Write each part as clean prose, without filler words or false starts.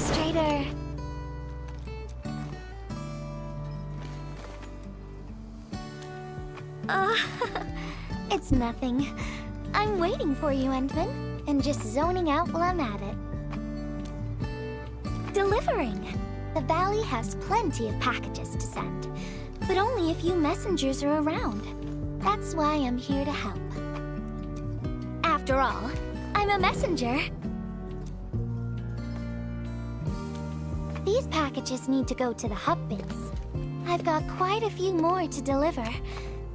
Straighter. It's nothing. I'm waiting for you, Endman, and just zoning out while I'm at it. Delivering. The valley has plenty of packages to send, but only a few messengers are around. That's why I'm here to help. After all, I'm a messenger. These packages need to go to the hub bins. I've got quite a few more to deliver.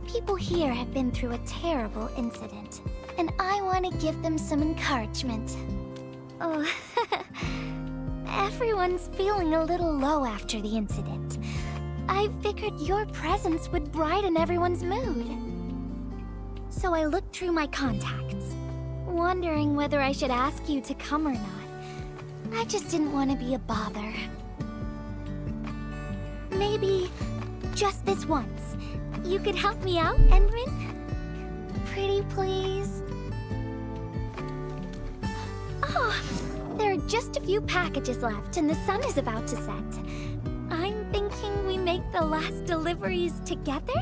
People here have been through a terrible incident, and I want to give them some encouragement. Oh, everyone's feeling a little low after the incident. I figured your presence would brighten everyone's mood. So I looked through my contacts, wondering whether I should ask you to come or not. I just didn't want to be a bother. Maybe just this once, you could help me out, Endman? Pretty please? Oh, there are just a few packages left and the sun is about to set. I'm thinking we make the last deliveries together?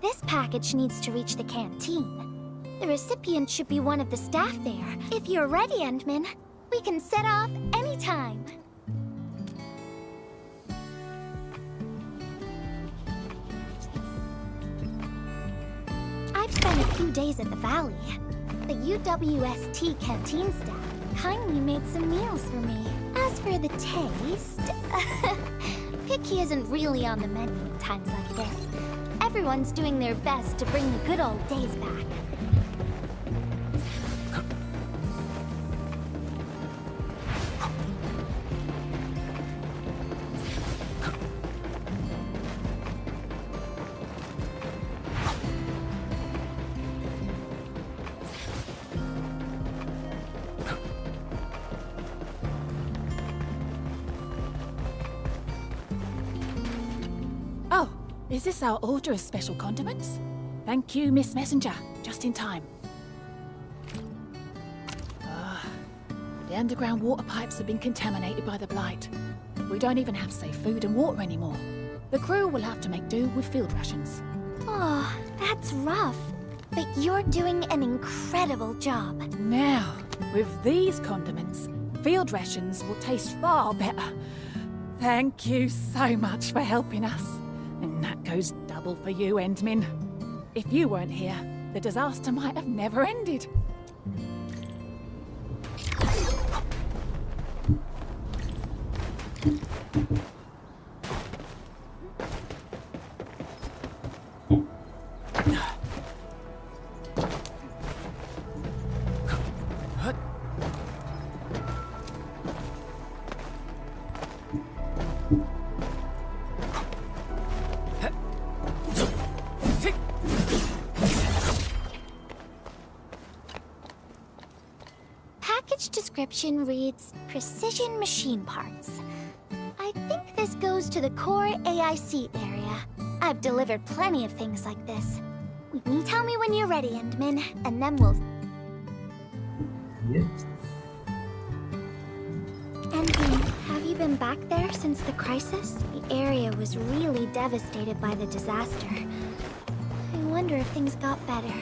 This package needs to reach the canteen. The recipient should be one of the staff there. If you're ready, Endman, we can set off anytime. I've spent a few days at the valley. The UWST canteen staff kindly made some meals for me. As for the taste, picky isn't really on the menu at times like this. Everyone's doing their best to bring the good old days back. Oh, is this our order of special condiments? Thank you, Miss Messenger. Just in time. The underground water pipes have been contaminated by the blight. We don't even have safe food and water anymore. The crew will have to make do with field rations. Oh, that's rough. But you're doing an incredible job. Now, with these condiments, field rations will taste far better. Thank you so much for helping us. And that goes double for you, Endman. If you weren't here, the disaster might have never ended. Package description reads, Precision Machine Parts. I think this goes to the core AIC area. I've delivered plenty of things like this. You tell me when you're ready, Endman, and then we'll... Yes. Endman, have you been back there since the crisis? The area was really devastated by the disaster. I wonder if things got better.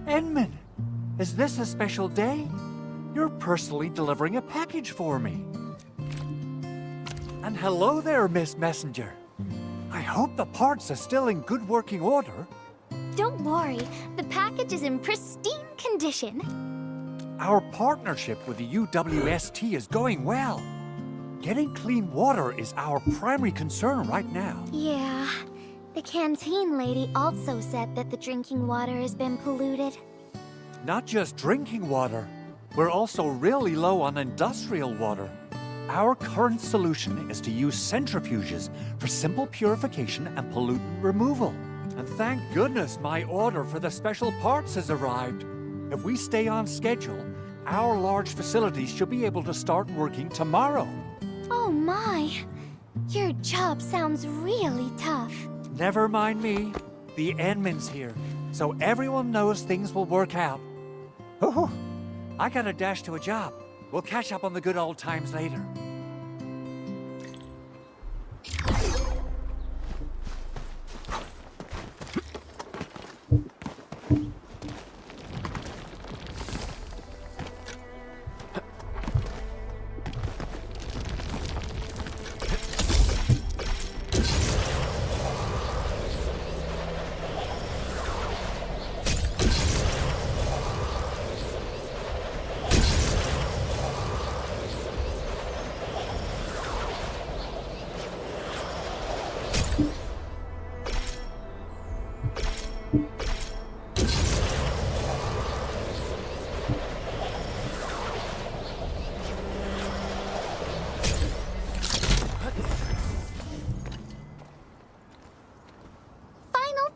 Endman, is this a special day? You're personally delivering a package for me. And hello there, Miss Messenger. I hope the parts are still in good working order. Don't worry, the package is in pristine condition. Our partnership with the UWST is going well. Getting clean water is our primary concern right now. Yeah. The canteen lady also said that the drinking water has been polluted. Not just drinking water. We're also really low on industrial water. Our current solution is to use centrifuges for simple purification and pollutant removal. And thank goodness my order for the special parts has arrived. If we stay on schedule, our large facilities should be able to start working tomorrow. Oh my! Your job sounds really tough. Never mind me. The Enmin's here, so everyone knows things will work out. Oh, I gotta dash to a job. We'll catch up on the good old times later.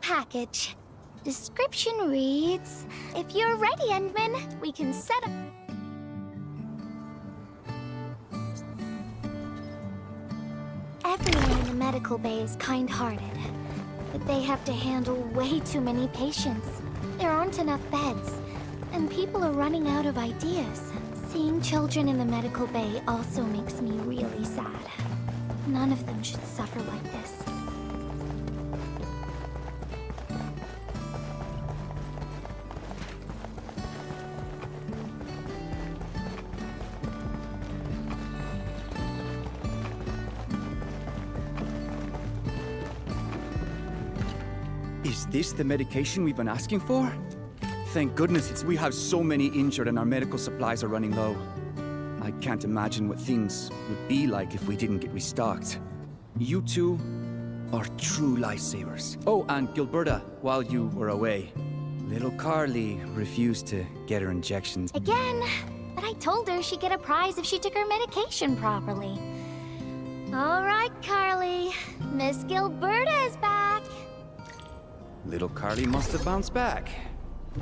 Package. Description reads, if you're ready, Endman, we can set up... Everyone in the medical bay is kind-hearted, but they have to handle way too many patients. There aren't enough beds, and people are running out of ideas. Seeing children in the medical bay also makes me really sad. None of them should suffer like this. Is this the medication we've been asking for? Thank goodness we have so many injured and our medical supplies are running low. I can't imagine what things would be like if we didn't get restocked. You two are true lifesavers. Oh, and Gilberta, while you were away, little Carly refused to get her injections. Again, but I told her she'd get a prize if she took her medication properly. All right, Carly. Miss Gilberta is back. Little Carly must have bounced back.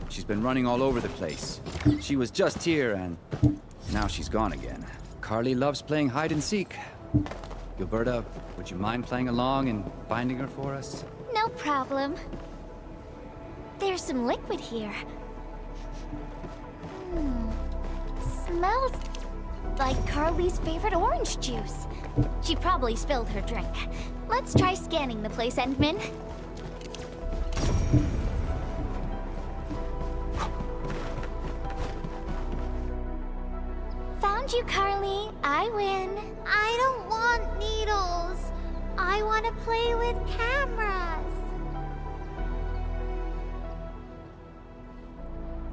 She's been running all over the place. She was just here and now she's gone again. Carly loves playing hide and seek. Gilberta, would you mind playing along and finding her for us? No problem. There's some liquid here. Smells like Carly's favorite orange juice. She probably spilled her drink. Let's try scanning the place, Endman. Found you, Carly. I win. I don't want needles. I want to play with cameras.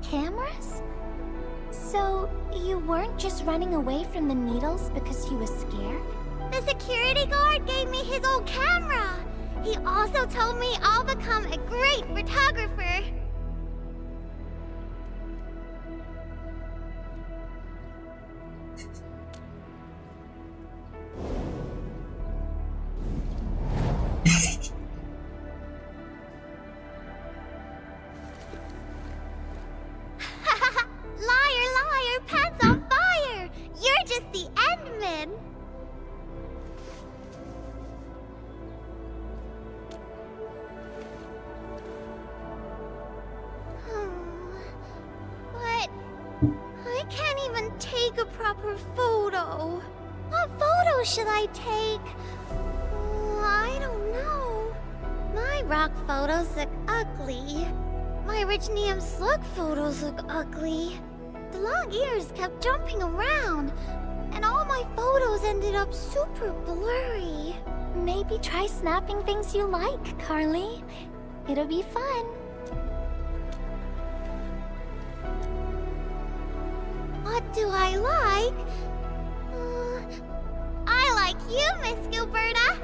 Cameras? So, you weren't just running away from the needles because you were scared? The security guard gave me his old camera. He also told me I'll become a great photographer. Liar, liar, pants on fire! You're just the Endman! But I can't even take a proper photo. What photo should I take? I don't know. My rock photos look ugly. My Richnium slug photos look ugly. The long ears kept jumping around, and all my photos ended up super blurry. Maybe try snapping things you like, Carly. It'll be fun. do I like? I like you, Miss Gilberta.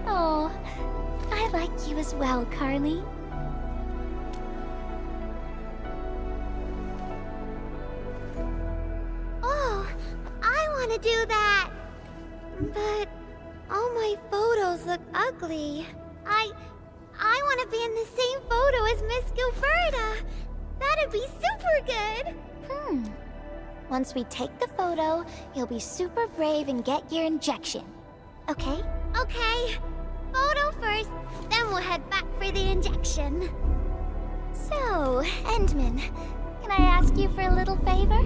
Oh, I like you as well, Carly. Oh, I want to do that. But all my photos look ugly. I want to be in the same photo as Miss Gilberta. That'd be super good. Once we take the photo, you'll be super brave and get your injection. Okay? Okay. Photo first, then we'll head back for the injection. So, Endman, can I ask you for a little favor?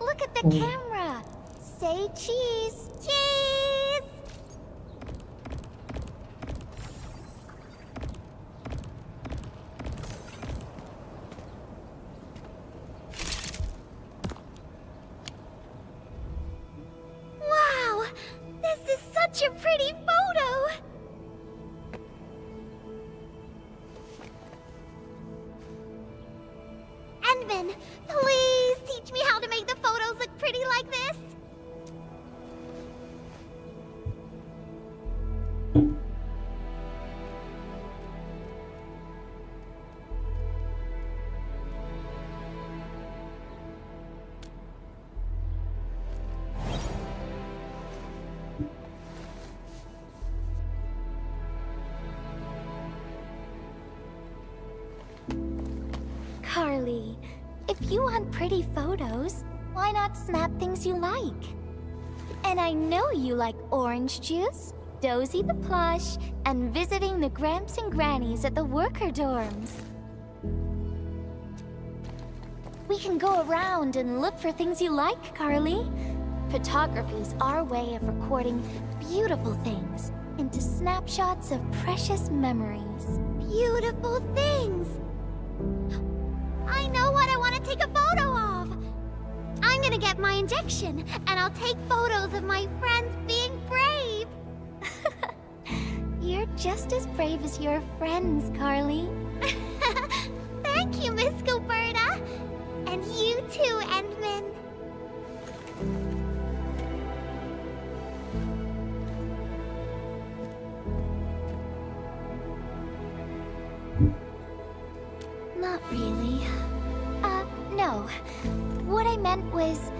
Look at the camera! Say cheese! Cheese! Wow! This is such a pretty photo! Endman, please teach me how to make the photos look pretty like this. Carly, if you want pretty photos, why not snap things you like? And I know you like orange juice, Dozy the plush, and visiting the Gramps and Grannies at the worker dorms. We can go around and look for things you like, Carly. Photography's our way of recording beautiful things into snapshots of precious memories. Beautiful things. I know what I want to take a photo of. I'm gonna get my injection, and I'll take photos of my friends being brave. You're just as brave as your friends, Carly. Thank you, Miss Gilberta. And you too, Endman. Not really. No. What I meant was,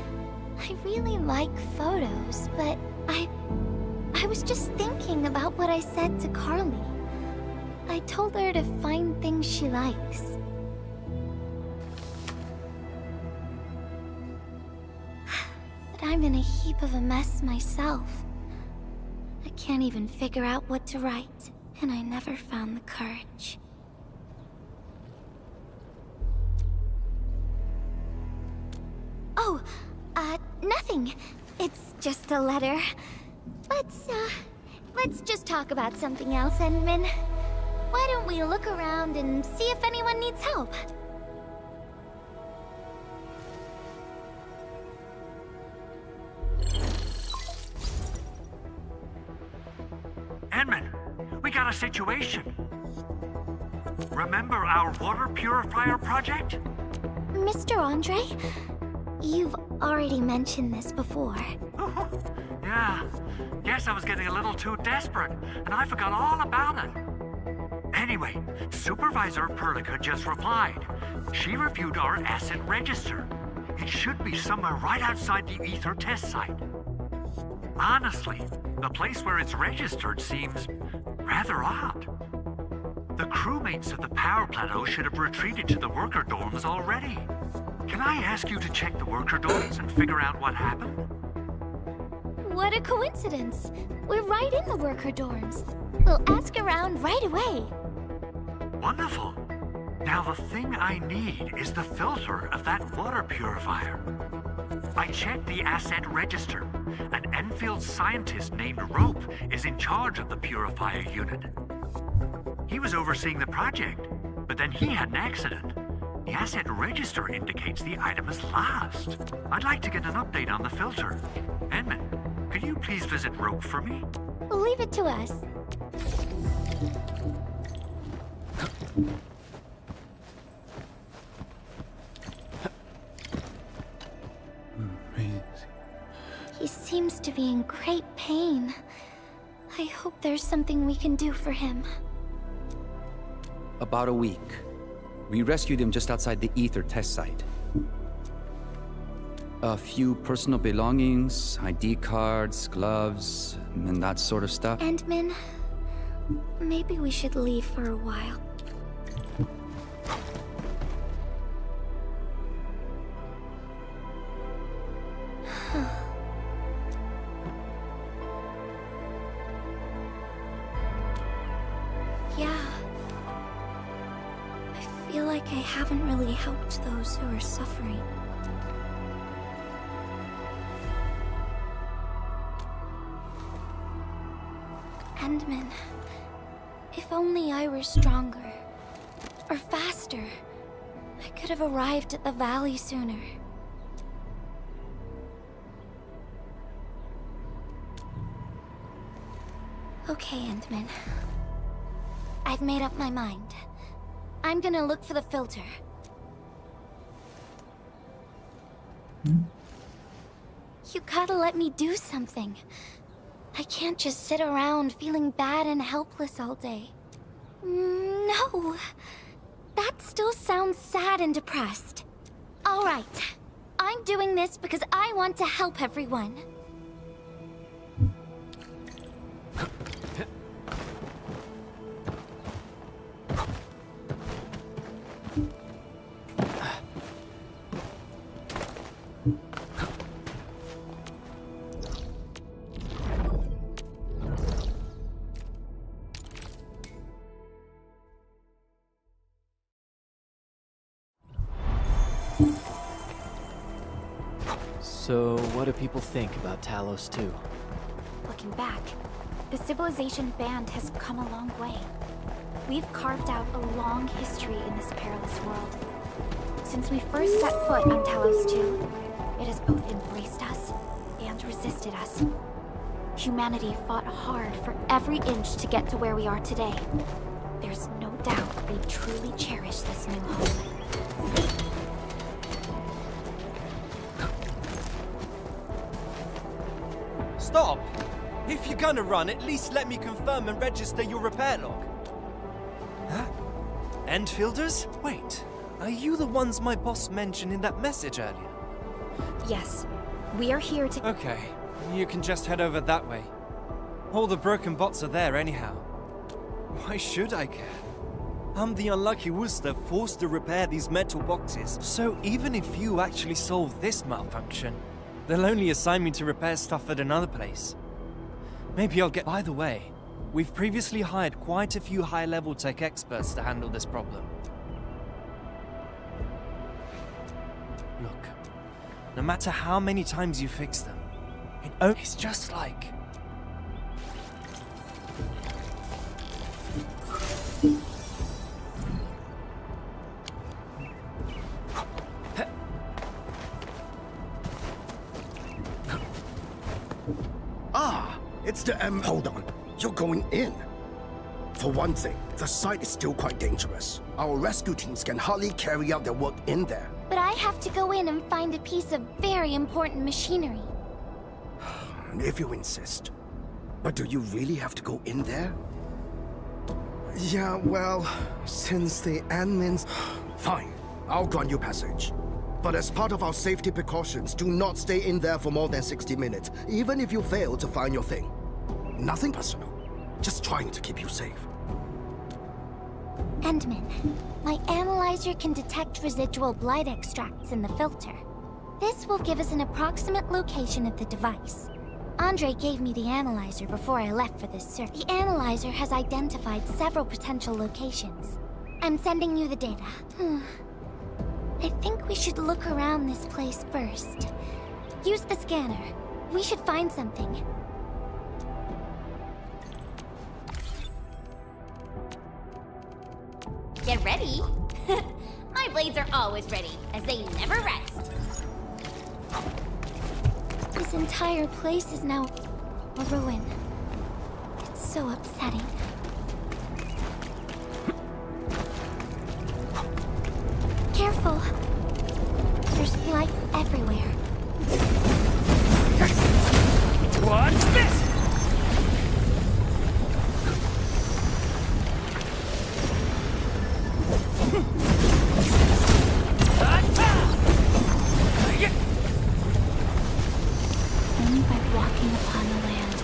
I really like photos, but I was just thinking about what I said to Carly. I told her to find things she likes. But I'm in a heap of a mess myself. I can't even figure out what to write, and I never found the courage. Oh, nothing. It's just a letter. Let's just talk about something else, Endman. Why don't we look around and see if anyone needs help? Edmund, we got a situation. Remember our water purifier project? Mr. Andre, you've already mentioned this before. Yeah, guess I was getting a little too desperate, and I forgot all about it. Anyway, Supervisor Perlica just replied. She reviewed our asset register. It should be somewhere right outside the ether test site. Honestly, the place where it's registered seems rather odd. The crewmates of the power plateau should have retreated to the worker dorms already. Can I ask you to check the worker dorms and figure out what happened? What a coincidence. We're right in the worker dorms. We'll ask around right away. Wonderful. Now the thing I need is the filter of that water purifier. I checked the asset register. An Enfield scientist named Rope is in charge of the purifier unit. He was overseeing the project, but then he had an accident. The asset register indicates the item is lost. I'd like to get an update on the filter. Edmund, could you please visit Rope for me? Leave it to us. He seems to be in great pain. I hope there's something we can do for him. About a week. We rescued him just outside the ether test site. A few personal belongings, ID cards, gloves, and that sort of stuff. Endman, maybe we should leave for a while. Yeah. I feel like I haven't really helped those who are suffering. Endman, if only I were stronger, or faster, I could have arrived at the valley sooner. Okay, Endman. I've made up my mind. I'm gonna look for the filter. You gotta let me do something. I can't just sit around feeling bad and helpless all day. No. That still sounds sad and depressed. All right. I'm doing this because I want to help everyone. So, what do people think about Talos 2? Looking back, the civilization band has come a long way. We've carved out a long history in this perilous world. Since we first set foot on Talos 2, it has both embraced us and resisted us. Humanity fought hard for every inch to get to where we are today. There's no doubt we truly cherish this new home. Stop! If you're gonna run, at least let me confirm and register your repair log. Huh? Endfielders? Wait, are you the ones my boss mentioned in that message earlier? Yes, we are here to... Okay, you can just head over that way. All the broken bots are there anyhow. Why should I care? I'm the unlucky Wooster forced to repair these metal boxes, so even if you actually solve this malfunction, they'll only assign me to repair stuff at another place. Maybe I'll get... By the way, we've previously hired quite a few high-level tech experts to handle this problem. Look, no matter how many times you fix them, it's just like... It's the Hold on. You're going in. For one thing, the site is still quite dangerous. Our rescue teams can hardly carry out their work in there. But I have to go in and find a piece of very important machinery. If you insist. But do you really have to go in there? Yeah, well, since the admins... Fine. I'll grant you passage. But as part of our safety precautions, do not stay in there for more than 60 minutes, even if you fail to find your thing. Nothing personal. Just trying to keep you safe. Endman, my analyzer can detect residual blight extracts in the filter. This will give us an approximate location of the device. Andre gave me the analyzer before I left for this search. The analyzer has identified several potential locations. I'm sending you the data. I think we should look around this place first. Use the scanner. We should find something. Get ready. My blades are always ready, as they never rest. This entire place is now a ruin. It's so upsetting. Careful. There's light everywhere. What's this? Only by walking upon the land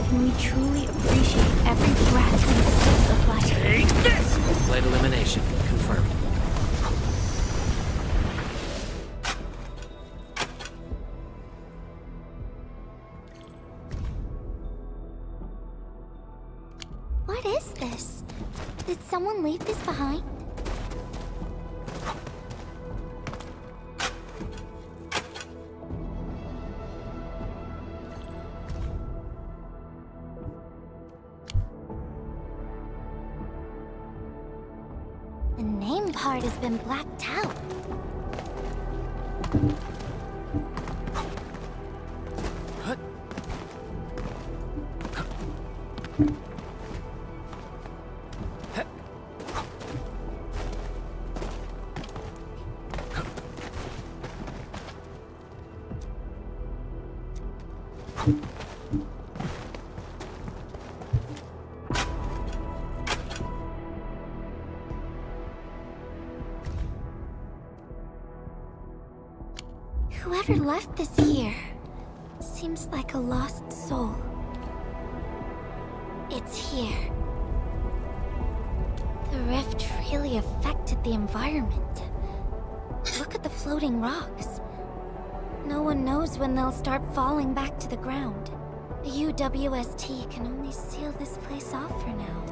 can we truly appreciate every breath and sip of life. Take this! Blight elimination confirmed. What is this? Did someone leave this behind? The name part has been blacked out. Whoever left this here seems like a lost soul. It's here. The rift really affected the environment. Look at the floating rocks. No one knows when they'll start falling back to the ground. The UWST can only seal this place off for now.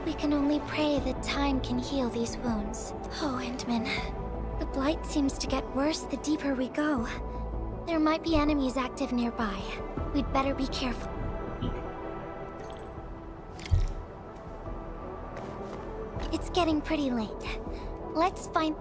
We can only pray that time can heal these wounds. Oh, Endman. The blight seems to get worse the deeper we go. There might be enemies active nearby. We'd better be careful. It's getting pretty late. Let's find...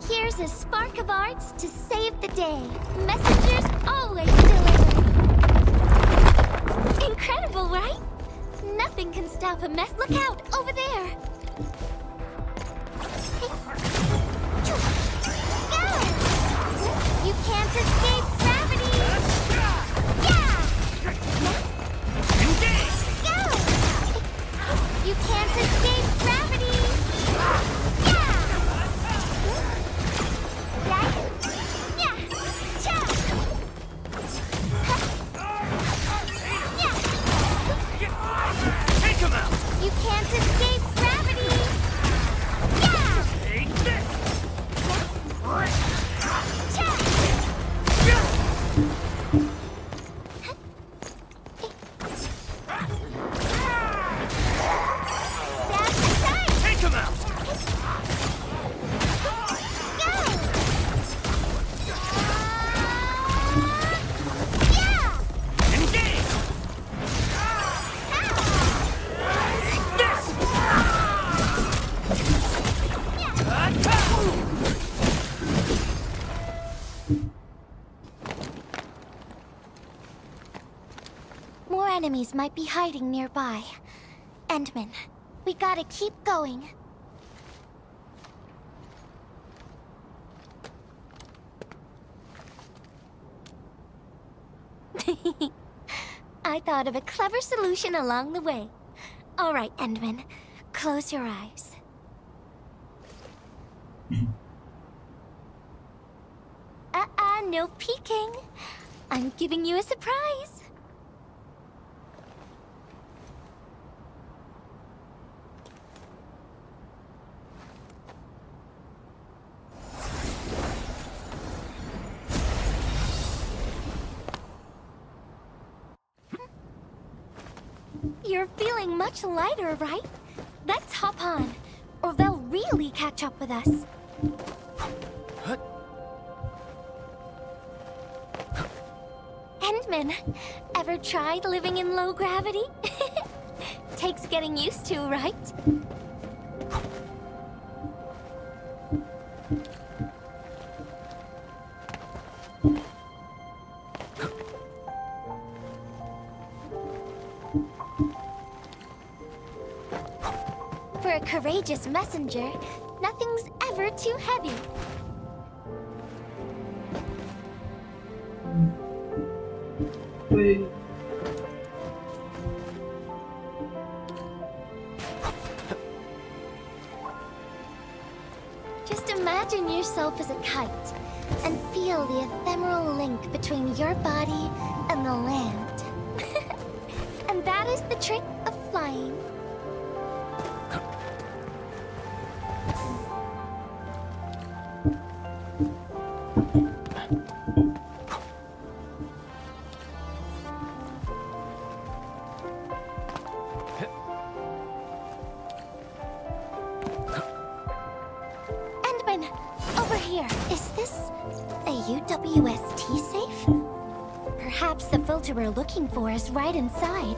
Here's a spark of arts to save the day. Messengers always deliver. Incredible, right? Nothing can stop a mess. Look out, over there. Go! You can't escape gravity. Yeah! Go! You can't escape gravity. You can't escape gravity! Yeah! Take this! Take him out! More enemies might be hiding nearby. Endman, We gotta keep going. I thought of a clever solution along the way. All right, Endman, close your eyes. No peeking. I'm giving you a surprise. You're feeling much lighter, right? Let's hop on, or they'll really catch up with us. Endman, ever tried living in low gravity? Takes getting used to, right? For a courageous messenger, nothing's ever too heavy. Just imagine yourself as a kite and feel the ephemeral link between your body and the land. And that is the trick of flying. Endman, over here. Is this a UWST safe? Perhaps the filter we're looking for is right inside.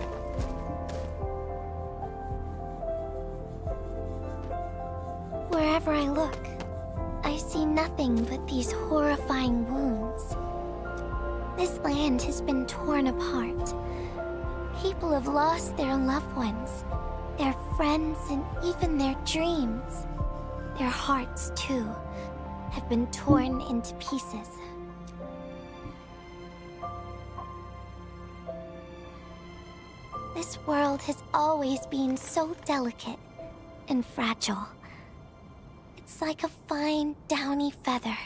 Wherever I look, I see nothing but these horrifying wounds. This land has been torn apart. People have lost their loved ones, their friends, and even their dreams. Their hearts, too, have been torn into pieces. This world has always been so delicate and fragile. It's like a fine, downy feather,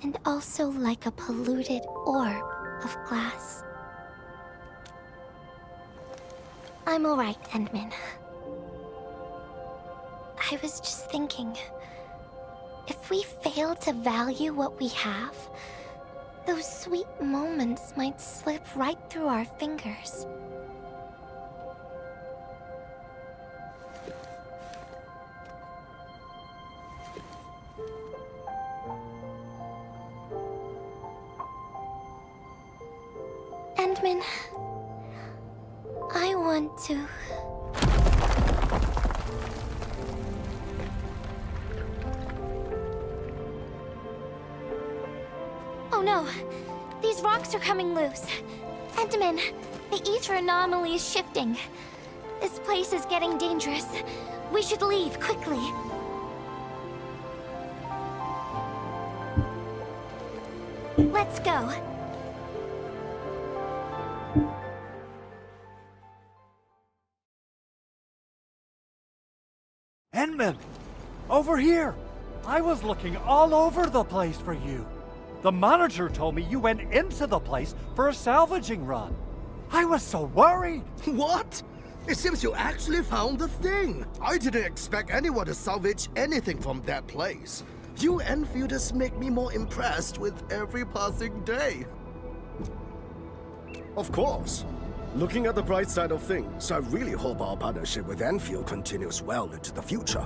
and also like a polluted orb of glass. I'm all right, Endman. I was just thinking, if we fail to value what we have, those sweet moments might slip right through our fingers. Endman, I want to... Oh no! These rocks are coming loose. Endman, the ether anomaly is shifting. This place is getting dangerous. We should leave quickly. Let's go. Endman! Over here! I was looking all over the place for you. The manager told me you went into the place for a salvaging run. I was so worried. What? It seems you actually found the thing. I didn't expect anyone to salvage anything from that place. You Enfielders make me more impressed with every passing day. Of course. Looking at the bright side of things, I really hope our partnership with Enfield continues well into the future.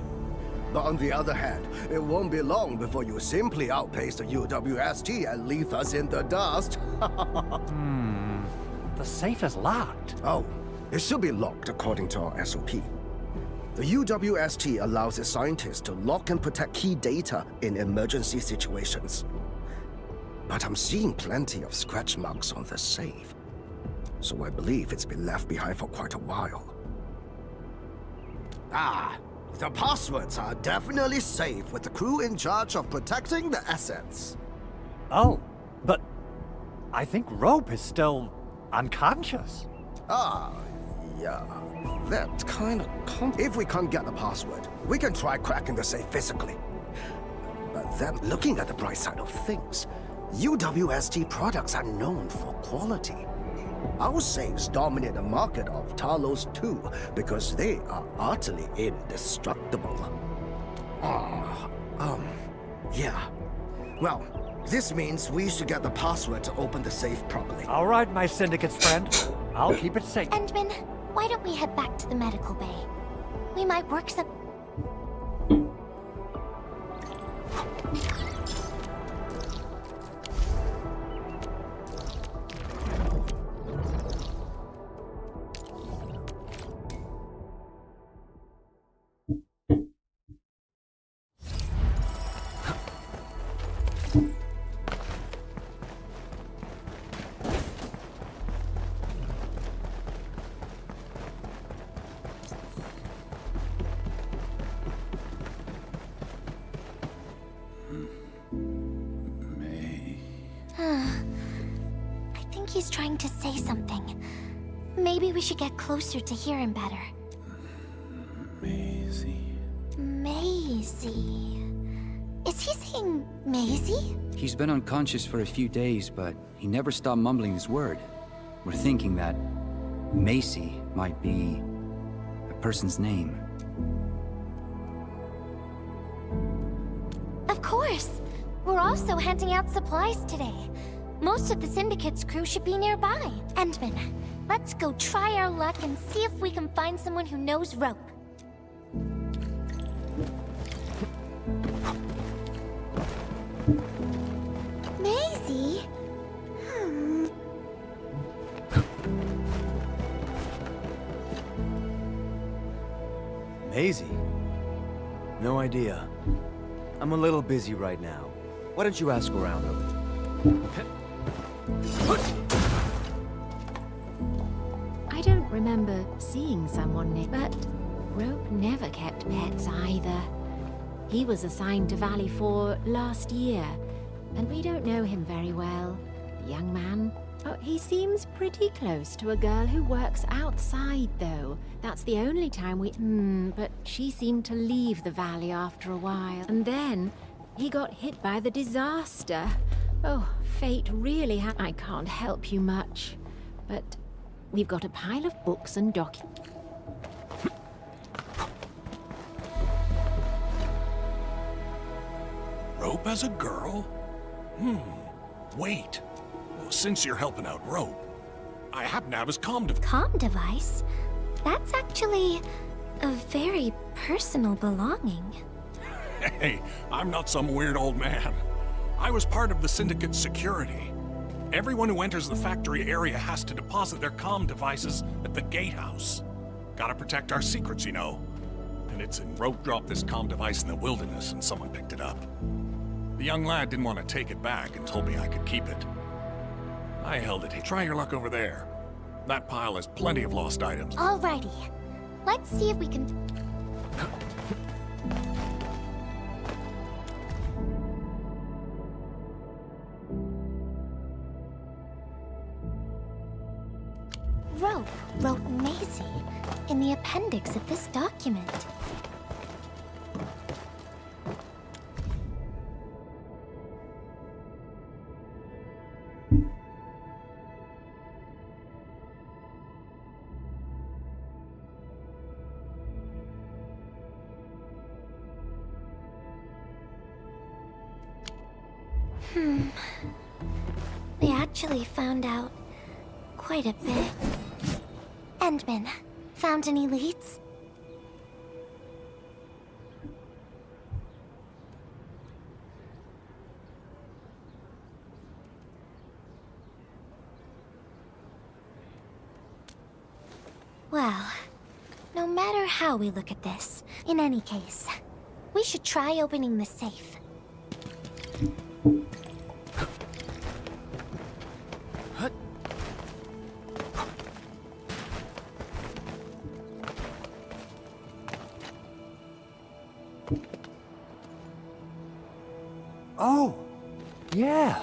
But on the other hand, it won't be long before you simply outpace the UWST and leave us in the dust. The safe is locked. Oh, it should be locked according to our SOP. The UWST allows its scientists to lock and protect key data in emergency situations. But I'm seeing plenty of scratch marks on the safe, so I believe it's been left behind for quite a while. Ah, the passwords are definitely safe with the crew in charge of protecting the assets. Oh, but I think Rope is still unconscious. Ah, yeah. That's kind of If we can't get the password, we can try cracking the safe physically. But then, looking at the bright side of things, UWST products are known for quality. Our safes dominate the market of Talos too, because they are utterly indestructible. Yeah. Well, this means we should get the password to open the safe properly. All right, my syndicate's friend. I'll keep it safe. Endman, why don't we head back to the medical bay? We might work some... I think he's trying to say something. Maybe we should get closer to hear him better. Maisie. Is he saying Maisie? He's been unconscious for a few days, but he never stopped mumbling his word. We're thinking that Macy might be a person's name. Of course. We're also handing out supplies today. Most of the Syndicate's crew should be nearby. Endman, let's go try our luck and see if we can find someone who knows Rope. Maisie? Maisie? No idea. I'm a little busy right now. Why don't you ask around I don't remember seeing someone named, but Rope never kept pets either. He was assigned to Valley 4 last year, and we don't know him very well. The young man, oh, he seems pretty close to a girl who works outside, though. That's the only time we... but she seemed to leave the valley after a while. And then he got hit by the disaster. Oh, fate really I can't help you much, but we've got a pile of books and documents. Rope as a girl? Wait. Well, since you're helping out Rope, I happen to have his comm device. Comm device? That's actually a very personal belonging. Hey, I'm not some weird old man. I was part of the Syndicate's security. Everyone who enters the factory area has to deposit their comm devices at the gatehouse. Gotta protect our secrets, you know. And it's in Rope dropped this comm device in the wilderness and someone picked it up. The young lad didn't want to take it back and told me I could keep it. I held it. Hey, try your luck over there. That pile has plenty of lost items. Alrighty. Let's see if we can... Rope wrote Maisie in the appendix of this document. We actually found out quite a bit. Endman, found any leads? Well, no matter how we look at this, in any case, we should try opening the safe. Oh, yeah.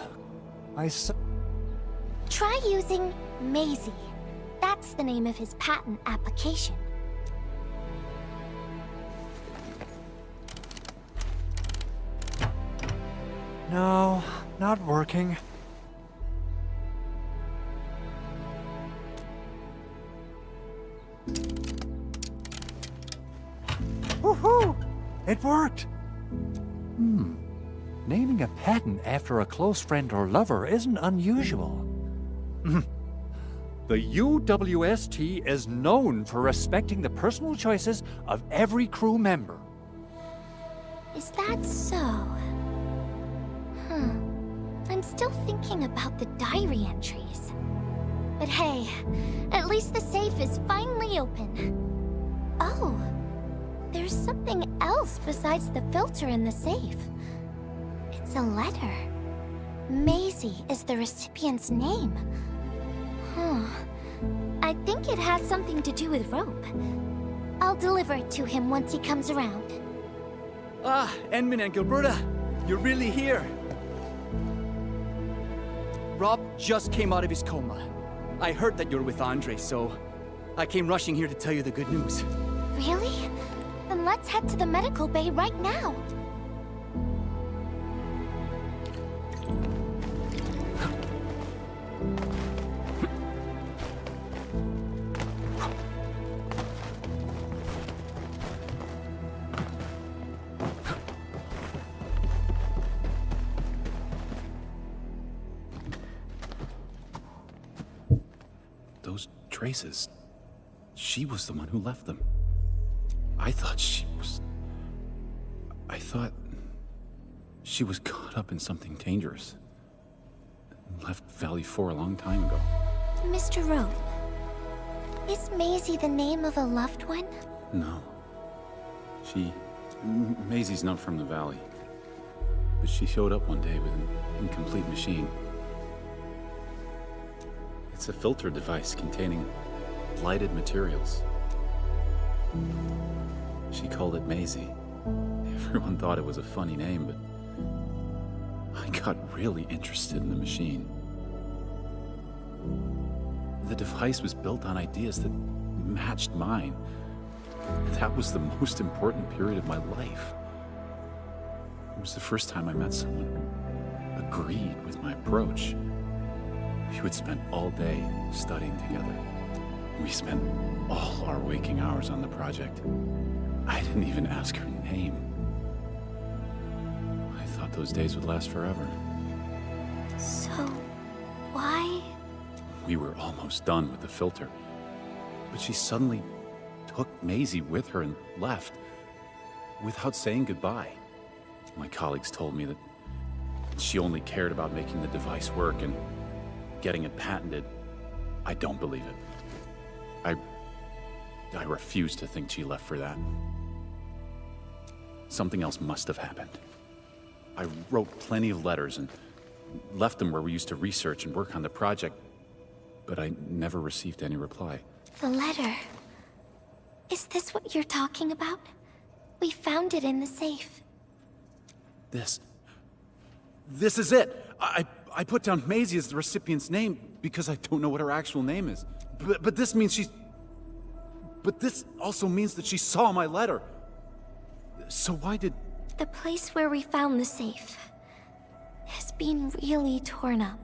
Try using Maisie. That's the name of his patent application. No, not working. Woohoo! It worked! Naming a patent after a close friend or lover isn't unusual. The UWST is known for respecting the personal choices of every crew member. Is that so? I'm still thinking about the diary entries. But hey, at least the safe is finally open. Oh, there's something else besides the filter in the safe. It's a letter. Maisie is the recipient's name. I think it has something to do with Rope. I'll deliver it to him once he comes around. Ah, Endman and Gilberta, you're really here. Rob just came out of his coma. I heard that you're with Andre, so I came rushing here to tell you the good news. Really? Then let's head to the medical bay right now. Those traces. She was the one who left them. I thought she was caught up in something dangerous. Left Valley 4 a long time ago. Mr. Rope, is Maisie the name of a loved one? No. Maisie's not from the Valley. But she showed up one day with an incomplete machine. It's a filter device containing blighted materials. She called it Maisie. Everyone thought it was a funny name, but I got really interested in the machine. The device was built on ideas that matched mine. That was the most important period of my life. It was the first time I met someone who agreed with my approach. We would spend all day studying together. We spent all our waking hours on the project. I didn't even ask her name. I thought those days would last forever. So, why? We were almost done with the filter, but she suddenly took Maisie with her and left without saying goodbye. My colleagues told me that she only cared about making the device work and getting it patented. I don't believe it. I refuse to think she left for that. Something else must have happened. I wrote plenty of letters and left them where we used to research and work on the project, but I never received any reply. The letter. Is this what you're talking about? We found it in the safe. This is it! I put down Maisie as the recipient's name because I don't know what her actual name is. But this means she's... But this also means that she saw my letter. So why did... The place where we found the safe has been really torn up.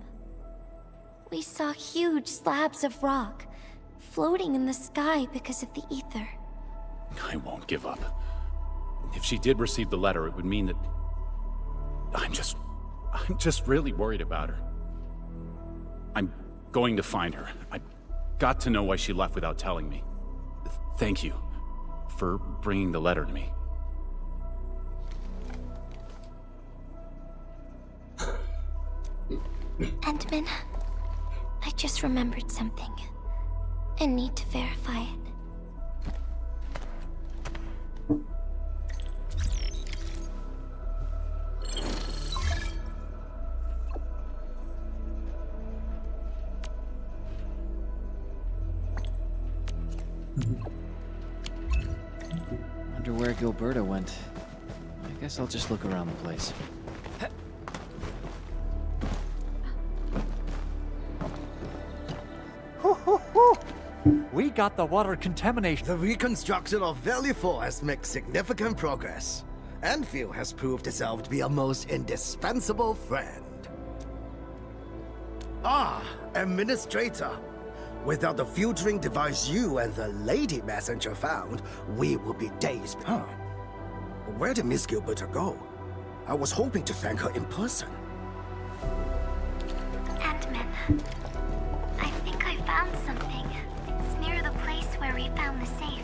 We saw huge slabs of rock floating in the sky because of the ether. I won't give up. If she did receive the letter, it would mean that... I'm just really worried about her. I'm going to find her. I've got to know why she left without telling me. Thank you for bringing the letter to me. Endman, I just remembered something. I need to verify it. Wonder where Gilberta went. Guess I'll just look around the place. We got the water contamination. The reconstruction of Valley 4 has made significant progress. Enfield has proved itself to be a most indispensable friend. Ah, Administrator. Without the filtering device you and the lady messenger found, we would be days behind. Where did Miss Gilberta go? I was hoping to thank her in person. Ant-Man, I think I found something. It's near the place where we found the safe.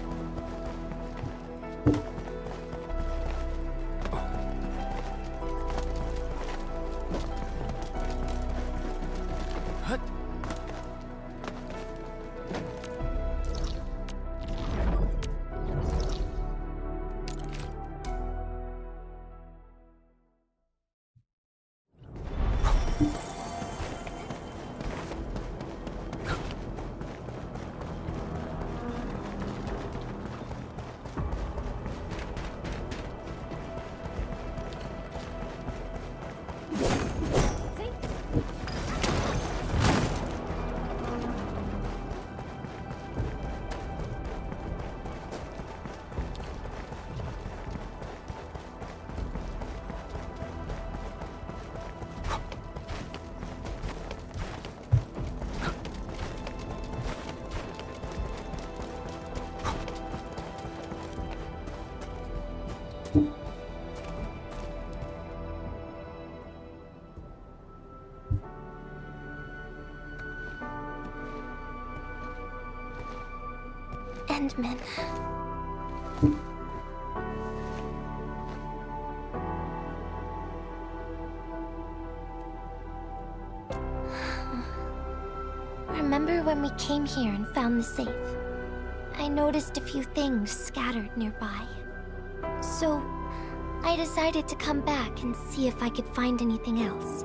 Ant-Man. Remember when we came here and found the safe? I noticed a few things scattered nearby. So, I decided to come back and see if I could find anything else.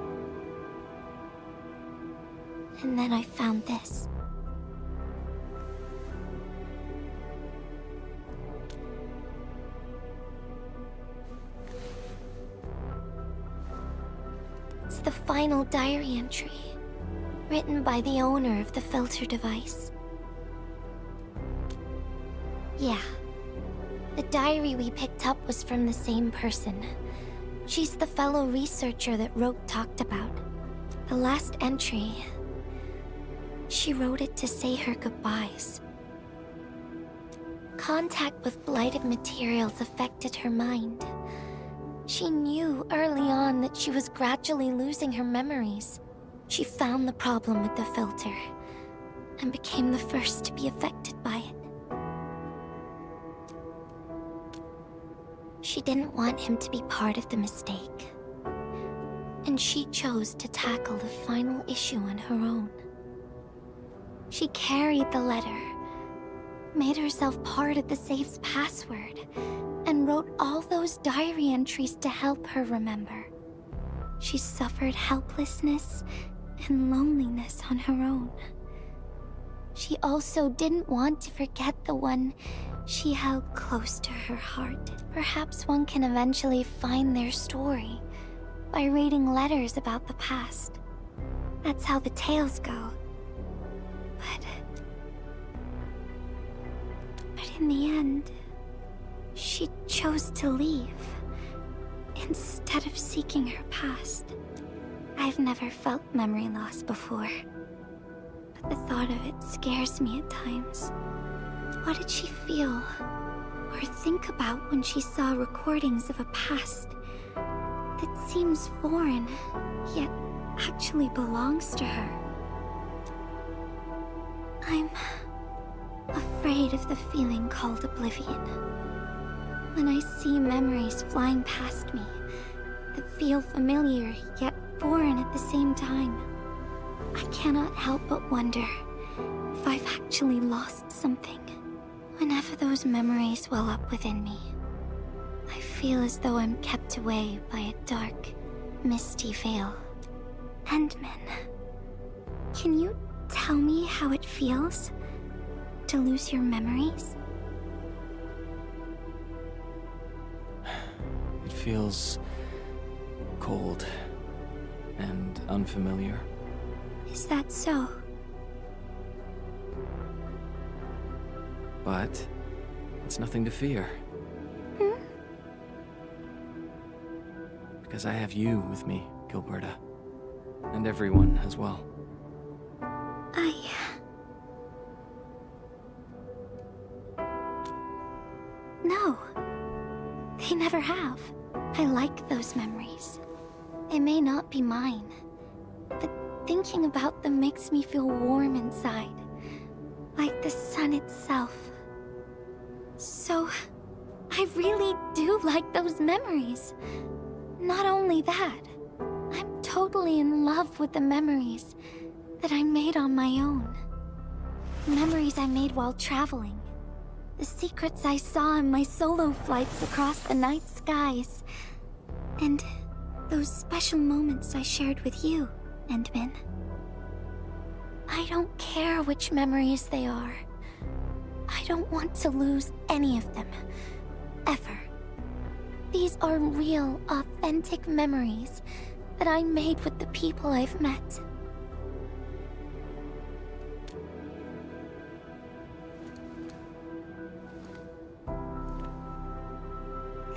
And then I found this. It's the final diary entry, written by the owner of the filter device. Yeah. The diary we picked up was from the same person. She's the fellow researcher that Roke talked about. The last entry, she wrote it to say her goodbyes. Contact with blighted materials affected her mind. She knew early on that she was gradually losing her memories. She found the problem with the filter and became the first to be affected by it. She didn't want him to be part of the mistake, and she chose to tackle the final issue on her own. She carried the letter, made herself part of the safe's password, and wrote all those diary entries to help her remember. She suffered helplessness and loneliness on her own. She also didn't want to forget the one she held close to her heart. Perhaps one can eventually find their story by reading letters about the past. That's how the tales go. But in the end, she chose to leave instead of seeking her past. I've never felt memory loss before, but the thought of it scares me at times. What did she feel or think about when she saw recordings of a past that seems foreign, yet actually belongs to her? I'm afraid of the feeling called oblivion. When I see memories flying past me that feel familiar yet foreign at the same time, I cannot help but wonder if I've actually lost something. Whenever those memories well up within me, I feel as though I'm kept away by a dark, misty veil. Ant-Man, can you tell me how it feels to lose your memories? It feels cold and unfamiliar. Is that so? But it's nothing to fear. Because I have you with me, Gilberta. And everyone as well. No. They never have. I like those memories. They may not be mine, but thinking about them makes me feel warm inside. Like the sun itself. So, I really do like those memories. Not only that, I'm totally in love with the memories that I made on my own. Memories I made while traveling. The secrets I saw in my solo flights across the night skies. And those special moments I shared with you, Endmin. I don't care which memories they are. I don't want to lose any of them. Ever. These are real, authentic memories that I made with the people I've met.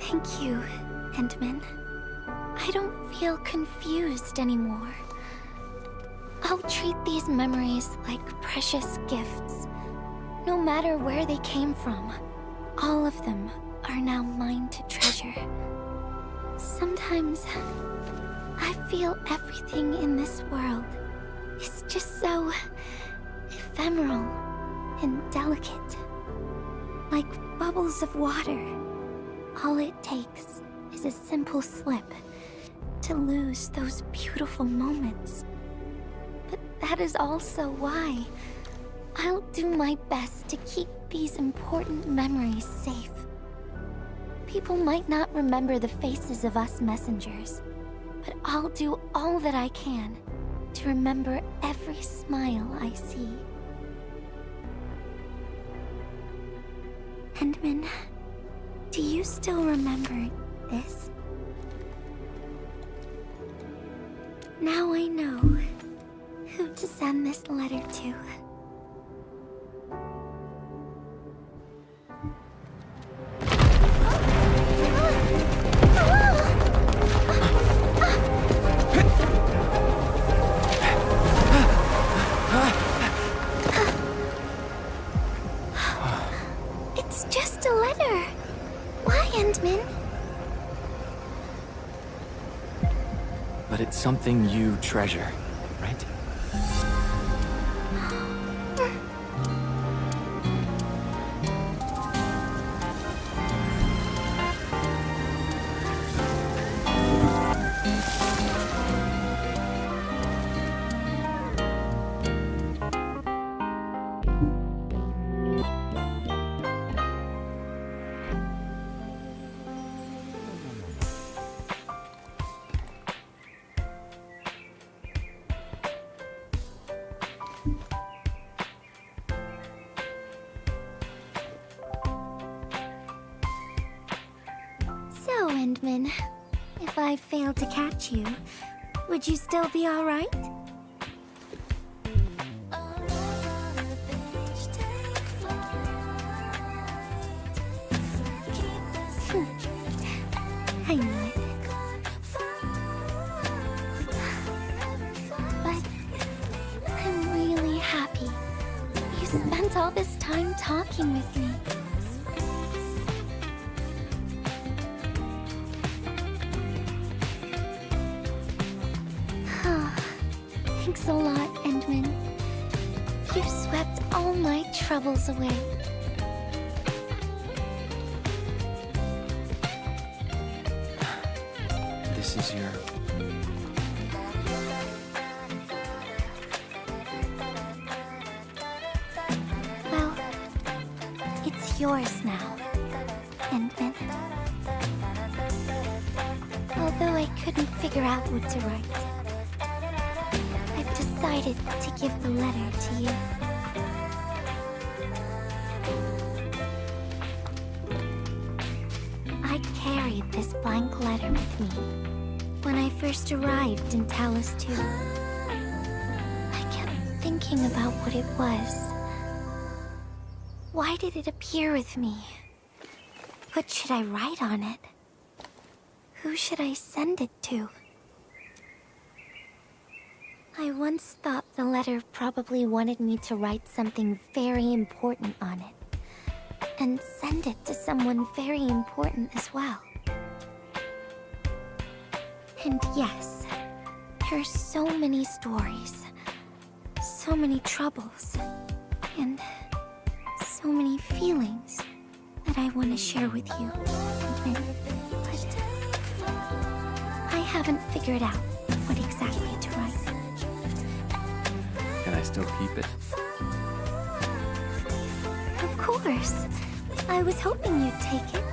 Thank you, Endmin. I don't feel confused anymore. I'll treat these memories like precious gifts. No matter where they came from, all of them are now mine to treasure. Sometimes, I feel everything in this world is just so ephemeral and delicate. Like bubbles of water. All it takes is a simple slip to lose those beautiful moments. But that is also why I'll do my best to keep these important memories safe. People might not remember the faces of us messengers, but I'll do all that I can to remember every smile I see. Endmin, do you still remember this? Now I know who to send this letter to. It's just a letter. Why, Endmin? But it's something you treasure, right? So, Endmin, if I failed to catch you, would you still be alright? I know it. But I'm really happy you spent all this time talking with me. Thanks a lot, Endmin. You swept all my troubles away. This is your... Well, it's yours now, Endmin. Although I couldn't figure out what to write, I've decided to give the letter to you. I carried this blank letter with me when I first arrived in Talos 2. I kept thinking about what it was. Why did it appear with me? What should I write on it? Who should I send it to? I once thought the letter probably wanted me to write something very important on it, and send it to someone very important as well. And yes, there are so many stories, so many troubles, and so many feelings that I want to share with you. But I haven't figured out what exactly to write. Can I still keep it? Of course. I was hoping you'd take it.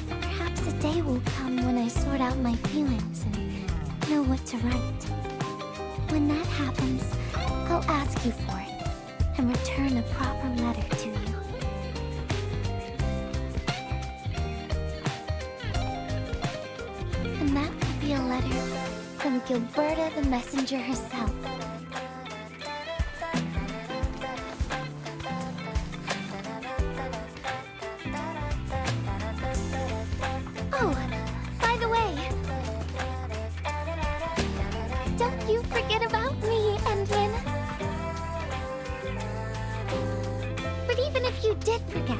Perhaps a day will come when I sort out my feelings and know what to write. When that happens, I'll ask you for it and return a proper letter to you. And that will be a letter from Gilberta the messenger herself. Oh, by the way, don't you forget about me, Endwin. But even if you did forget,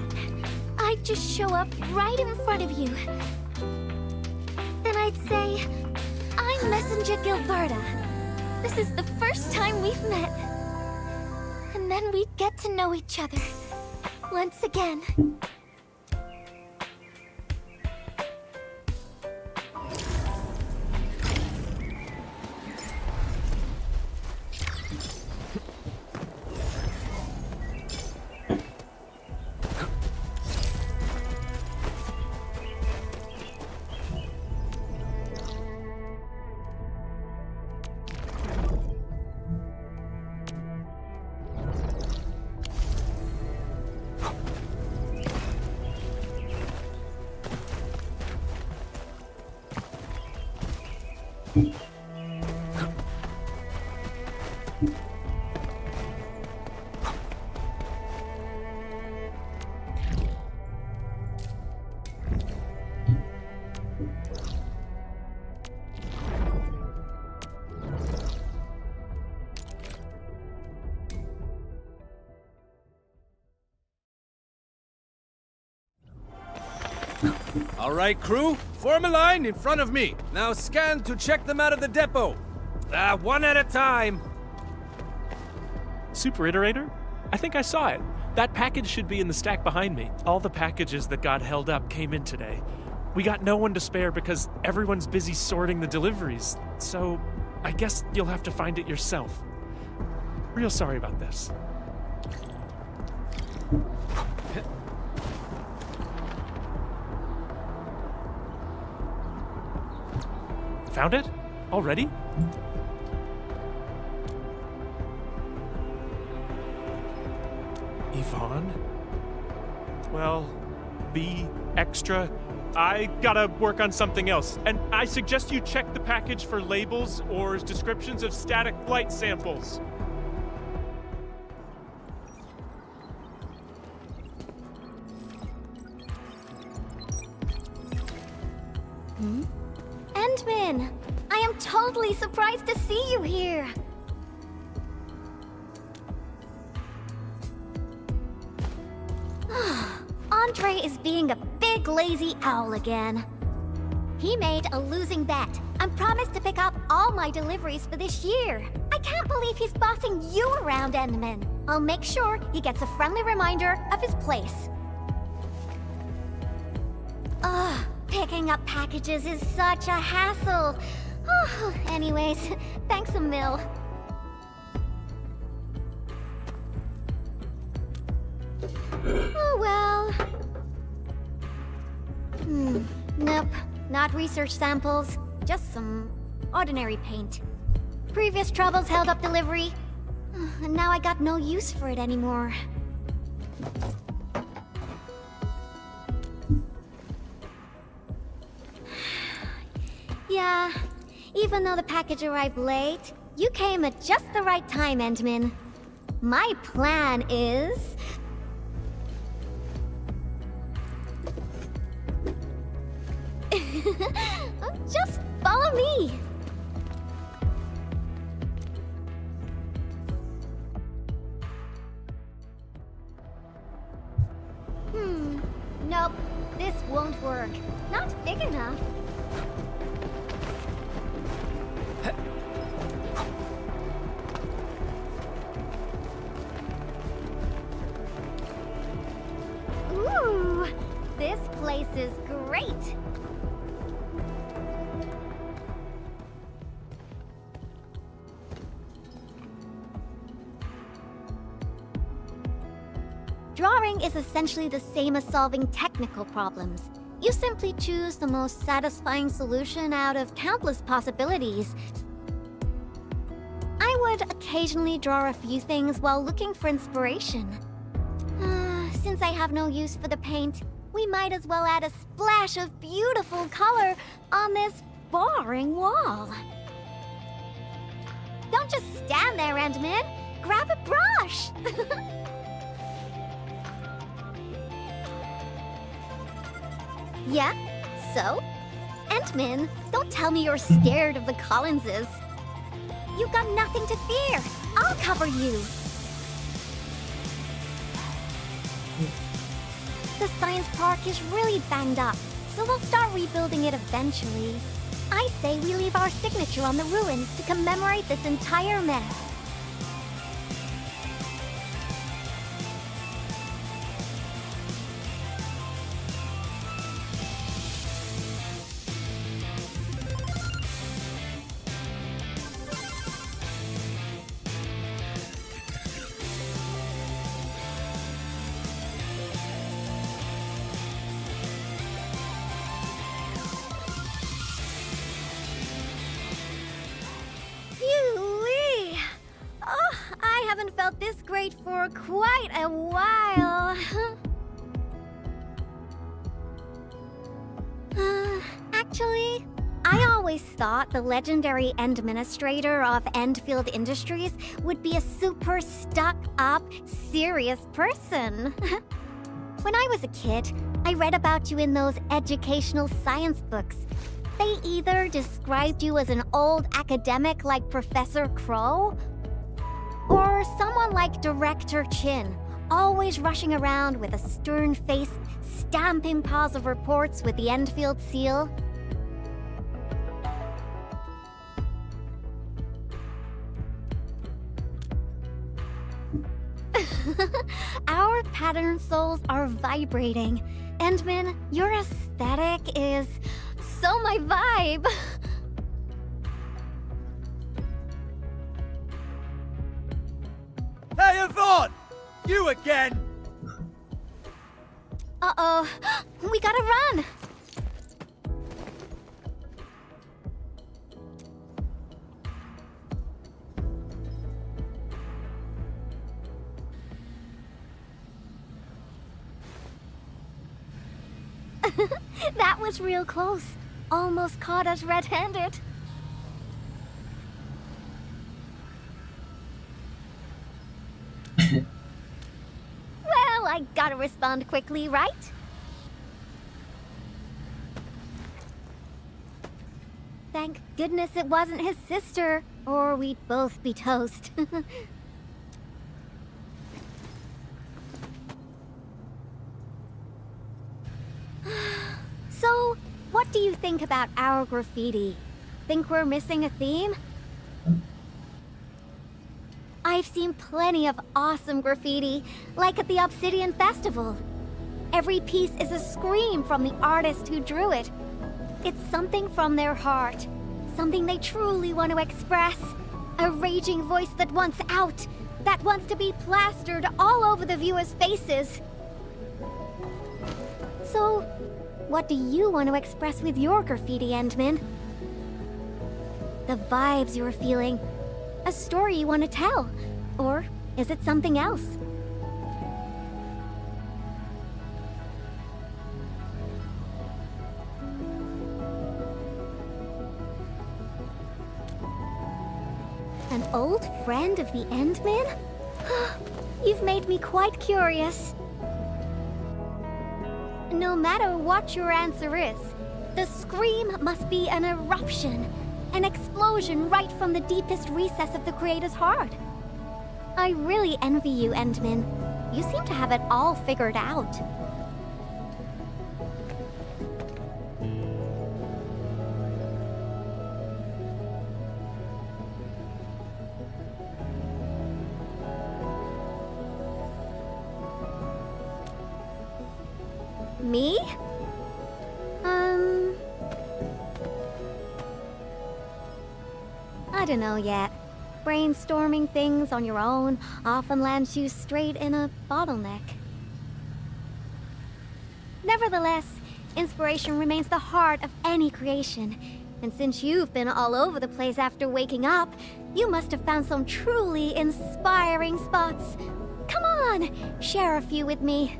I'd just show up right in front of you. Then I'd say, I'm Messenger Gilberta. This is the first time we've met. And then we'd get to know each other once again. All right, crew, form a line in front of me. Now scan to check them out of the depot. One at a time. Super Iterator? I think I saw it. That package should be in the stack behind me. All the packages that got held up came in today. We got no one to spare because everyone's busy sorting the deliveries. So, I guess you'll have to find it yourself. Real sorry about this. Found it? Already? Yvonne? Well, be extra. I gotta work on something else. And I suggest you check the package for labels or descriptions of static flight samples. Endman! I am totally surprised to see you here! Andre is being a big lazy owl again. He made a losing bet and promised to pick up all my deliveries for this year. I can't believe he's bossing you around, Endman. I'll make sure he gets a friendly reminder of his place. Ugh, picking up packages is such a hassle. Oh, anyways, thanks a mil. Oh well. Nope, not research samples. Just some ordinary paint. Previous troubles held up delivery. And now I got no use for it anymore. Yeah, even though the package arrived late, you came at just the right time, Endmin. My plan is... just follow me. Nope, this won't work. Not big enough. Ooh, this place is great. Drawing is essentially the same as solving technical problems. You simply choose the most satisfying solution out of countless possibilities. I would occasionally draw a few things while looking for inspiration. Since I have no use for the paint, we might as well add a splash of beautiful color on this boring wall. Don't just stand there, Endmin. Grab a brush! Yeah? So? Endmin, don't tell me you're scared of the Collinses. You've got nothing to fear. I'll cover you. The science park is really banged up, so we'll start rebuilding it eventually. I say we leave our signature on the ruins to commemorate this entire mess. Phew-wee! Oh, I haven't felt this great for quite a while. Actually, I always thought the legendary administrator of Endfield Industries would be a super stuck-up, serious person. When I was a kid, I read about you in those educational science books. They either described you as an old academic like Professor Crow, or someone like Director Chin, always rushing around with a stern face, stamping piles of reports with the Endfield seal. Our pattern souls are vibrating. Endmin, your aesthetic is so my vibe. Hey, Yvonne! You again! Uh-oh. We gotta run! That was real close. Almost caught us red-handed. Well, I gotta respond quickly, right? Thank goodness it wasn't his sister, or we'd both be toast. So, what do you think about our graffiti? Think we're missing a theme? I've seen plenty of awesome graffiti, like at the Obsidian Festival. Every piece is a scream from the artist who drew it. It's something from their heart, something they truly want to express. A raging voice that wants out, that wants to be plastered all over the viewers' faces. So, what do you want to express with your graffiti, Endmin? The vibes you're feeling, a story you want to tell, Or is it something else? An old friend of the Endmen? You've made me quite curious. No matter what your answer is, the scream must be an eruption, an explosion right from the deepest recess of the Creator's heart. I really envy you, Endman. You seem to have it all figured out. Me? I don't know yet. Brainstorming things on your own often lands you straight in a bottleneck. Nevertheless, inspiration remains the heart of any creation. And since you've been all over the place after waking up, you must have found some truly inspiring spots. Come on, share a few with me.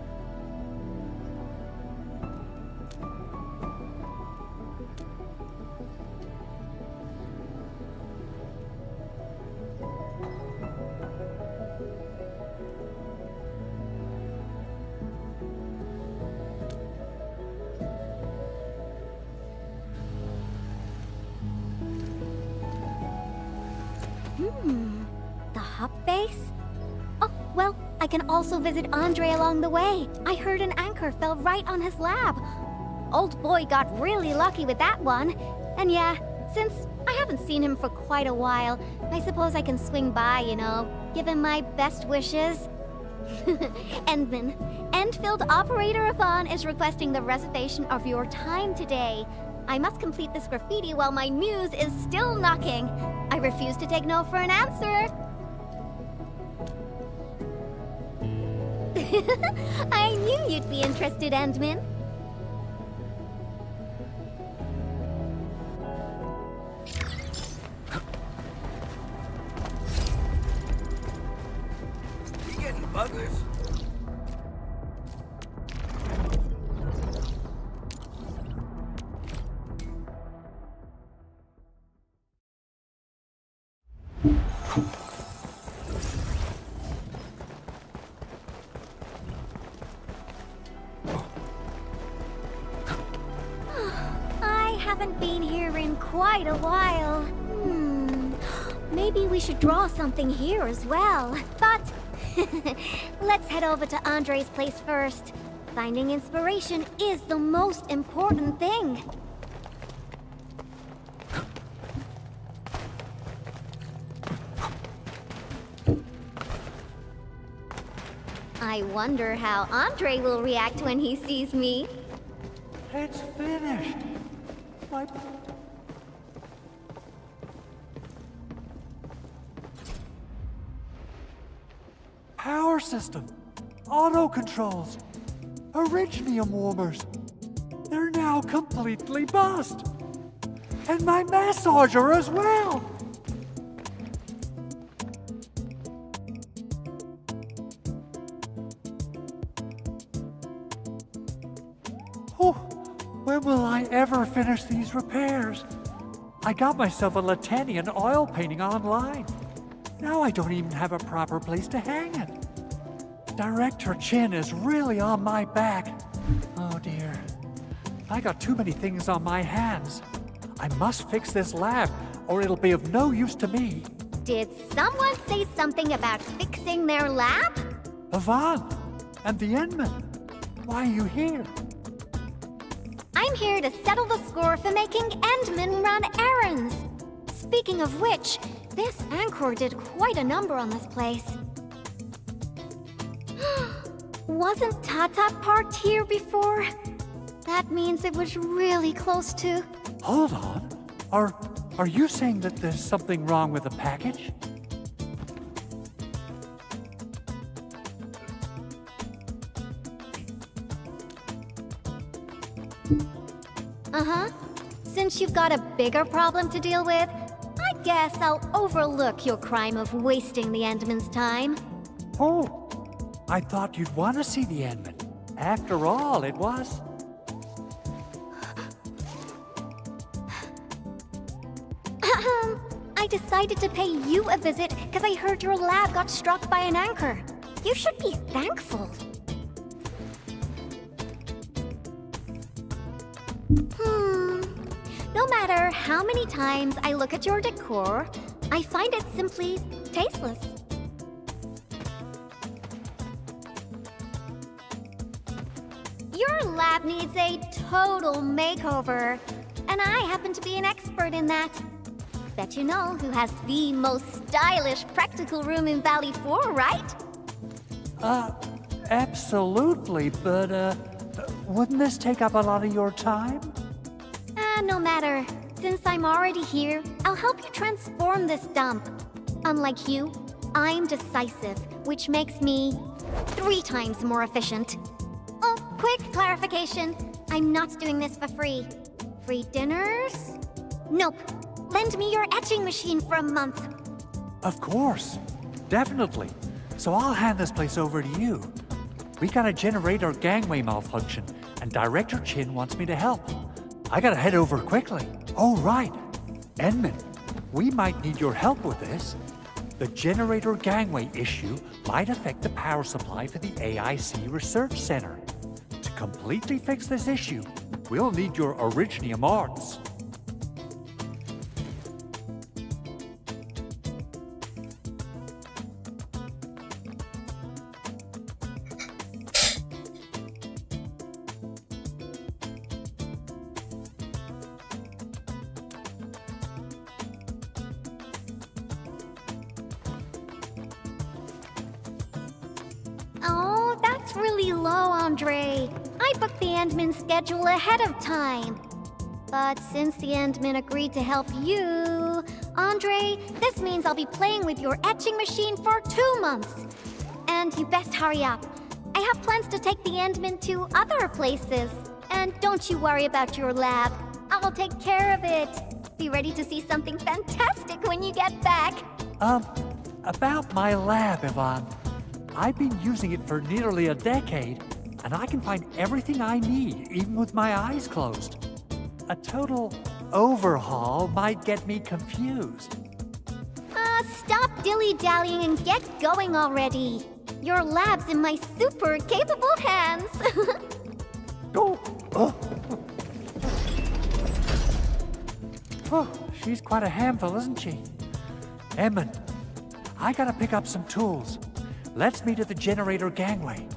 The hub base? Oh, well, I can also visit Andre along the way. I heard an anchor fell right on his lab. Old boy got really lucky with that one. And yeah, since I haven't seen him for quite a while, I suppose I can swing by, you know, give him my best wishes. Endman, Endfield Operator Yvonne is requesting the reservation of your time today. I must complete this graffiti while my muse is still knocking. I refuse to take no for an answer. I knew you'd be interested, Endman. You getting buggers? I haven't been here in quite a while. Maybe we should draw something here as well. But let's head over to Andre's place first. Finding inspiration is the most important thing. I wonder how Andre will react when he sees me. It's finished. My... Power system, auto controls, originium warmers. They're now completely bust. And my massager as well. Oh, when will I ever finish these repairs? I got myself a Latanian oil painting online. Now I don't even have a proper place to hang it. Director Chin is really on my back. Oh dear. I got too many things on my hands. I must fix this lab, or it'll be of no use to me. Did someone say something about fixing their lab? Yvonne, and the Endman. Why are you here? I'm here to settle the score for making Endmen run errands. Speaking of which, this Anchor did quite a number on this place. Wasn't Tata parked here before? That means it was really close to... Hold on. Are you saying that there's something wrong with the package? Uh-huh. Since you've got a bigger problem to deal with, I'd guess I'll overlook your crime of wasting the Endman's time. Oh, I thought you'd want to see the Endman. After all, it was... I decided to pay you a visit because I heard your lab got struck by an anchor. You should be thankful. No matter how many times I look at your decor, I find it simply tasteless. Your lab needs a total makeover, and I happen to be an expert in that. Bet you know who has the most stylish practical room in Valley 4, right? Absolutely, but, wouldn't this take up a lot of your time? No matter. Since I'm already here, I'll help you transform this dump. Unlike you, I'm decisive, which makes me 3 times more efficient. Oh, quick clarification. I'm not doing this for free. Free dinners? Nope. Lend me your etching machine for a month. Of course. Definitely. So I'll hand this place over to you. We got a generator gangway malfunction, and Director Chin wants me to help. I gotta head over quickly. Oh, right. Endman, we might need your help with this. The generator gangway issue might affect the power supply for the AIC Research Center. To completely fix this issue, we'll need your Originium arts. Oh, that's really low, Andre. I booked the Endman schedule ahead of time. But since the Endman agreed to help you, Andre, this means I'll be playing with your etching machine for 2 months. And you best hurry up. I have plans to take the Endman to other places. And don't you worry about your lab. I'll take care of it. Be ready to see something fantastic when you get back. About my lab, Yvonne. I've been using it for nearly a decade, and I can find everything I need, even with my eyes closed. A total overhaul might get me confused. Stop dilly-dallying and get going already. Your lab's in my super capable hands. Oh, she's quite a handful, isn't she? Edmund, I gotta pick up some tools. Let's meet at the generator gangway.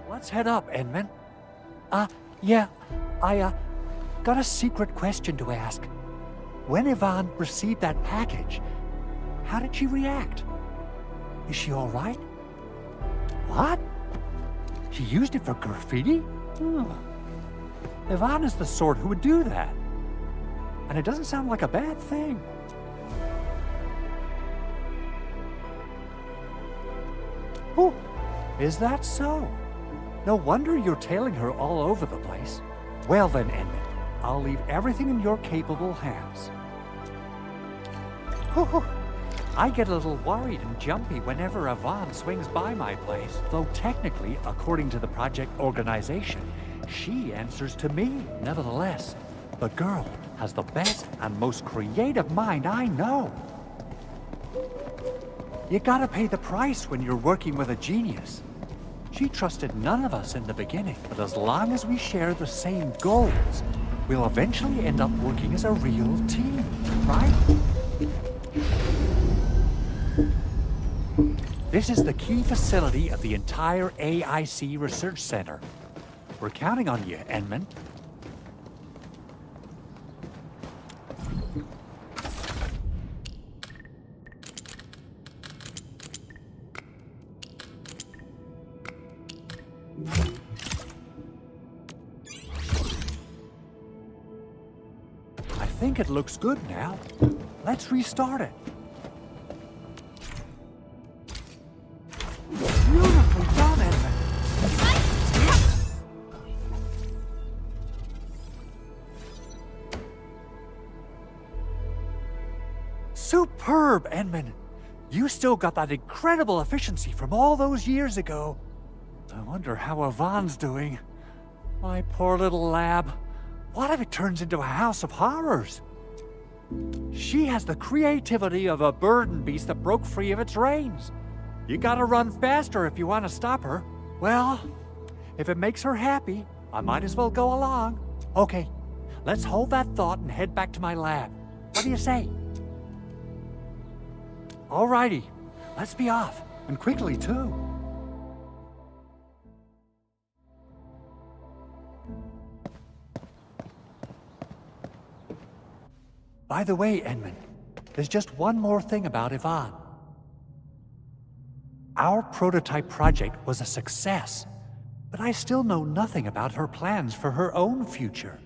Let's head up, Edmund. Yeah, I got a secret question to ask. When Yvonne received that package, how did she react? Is she all right? What? She used it for graffiti? Yvonne is the sort who would do that. And it doesn't sound like a bad thing. Oh, is that so? No wonder you're tailing her all over the place. Well then, Edmund, I'll leave everything in your capable hands. I get a little worried and jumpy whenever Yvonne swings by my place, though technically, according to the project organization, she answers to me. Nevertheless, the girl has the best and most creative mind I know. You gotta pay the price when you're working with a genius. She trusted none of us in the beginning, but as long as we share the same goals, we'll eventually end up working as a real team, right? This is the key facility of the entire AIC Research Center. We're counting on you, Edmund. think it looks good now. Let's restart it. Beautifully done, Edmund. Superb, Edmund. You still got that incredible efficiency from all those years ago. I wonder how Yvonne's doing. My poor little lab. What if it turns into a house of horrors? She has the creativity of a burden beast that broke free of its reins. You gotta run faster if you want to stop her. Well, if it makes her happy, I might as well go along. Okay, let's hold that thought and head back to my lab. What do you say? Alrighty, let's be off, and quickly too. By the way, Edmund, there's just one more thing about Yvonne. Our prototype project was a success, but I still know nothing about her plans for her own future.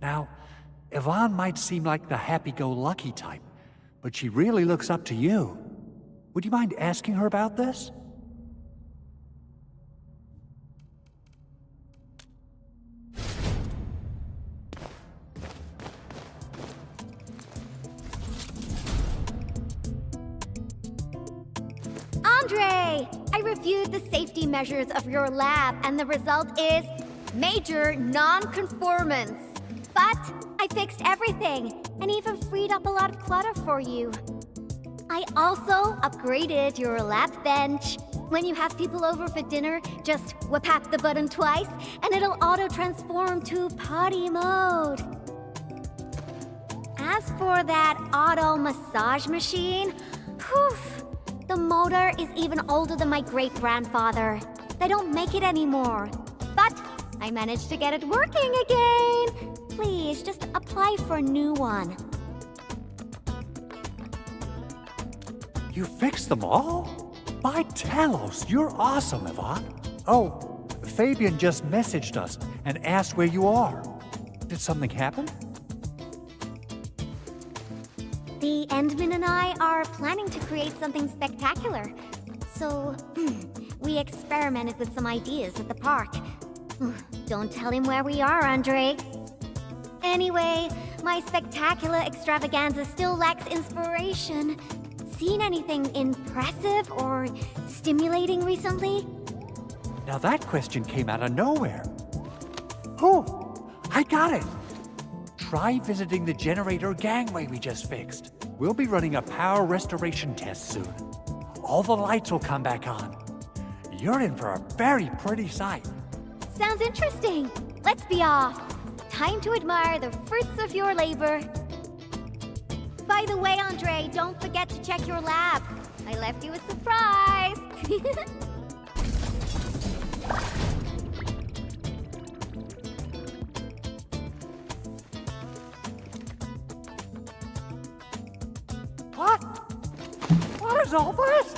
Now, Yvonne might seem like the happy-go-lucky type, but she really looks up to you. Would you mind asking her about this? Andre! I reviewed the safety measures of your lab, and the result is major non-conformance. But I fixed everything, and even freed up a lot of clutter for you. I also upgraded your lab bench. When you have people over for dinner, just whip the button twice, and it'll auto-transform to party mode. As for that auto massage machine, whew, the motor is even older than my great-grandfather. They don't make it anymore. But I managed to get it working again. Please, just apply for a new one. You fixed them all? By Talos, you're awesome, Yvonne. Oh, Fabian just messaged us and asked where you are. Did something happen? The Endman and I are planning to create something spectacular. So, we experimented with some ideas at the park. Don't tell him where we are, Andre. Anyway, my spectacular extravaganza still lacks inspiration. Seen anything impressive or stimulating recently? Now that question came out of nowhere. Oh, I got it. Try visiting the generator gangway we just fixed. We'll be running a power restoration test soon. All the lights will come back on. You're in for a very pretty sight. Sounds interesting. Let's be off. Time to admire the fruits of your labor. By the way, Andre, don't forget to check your lab. I left you a surprise. What? What is all this?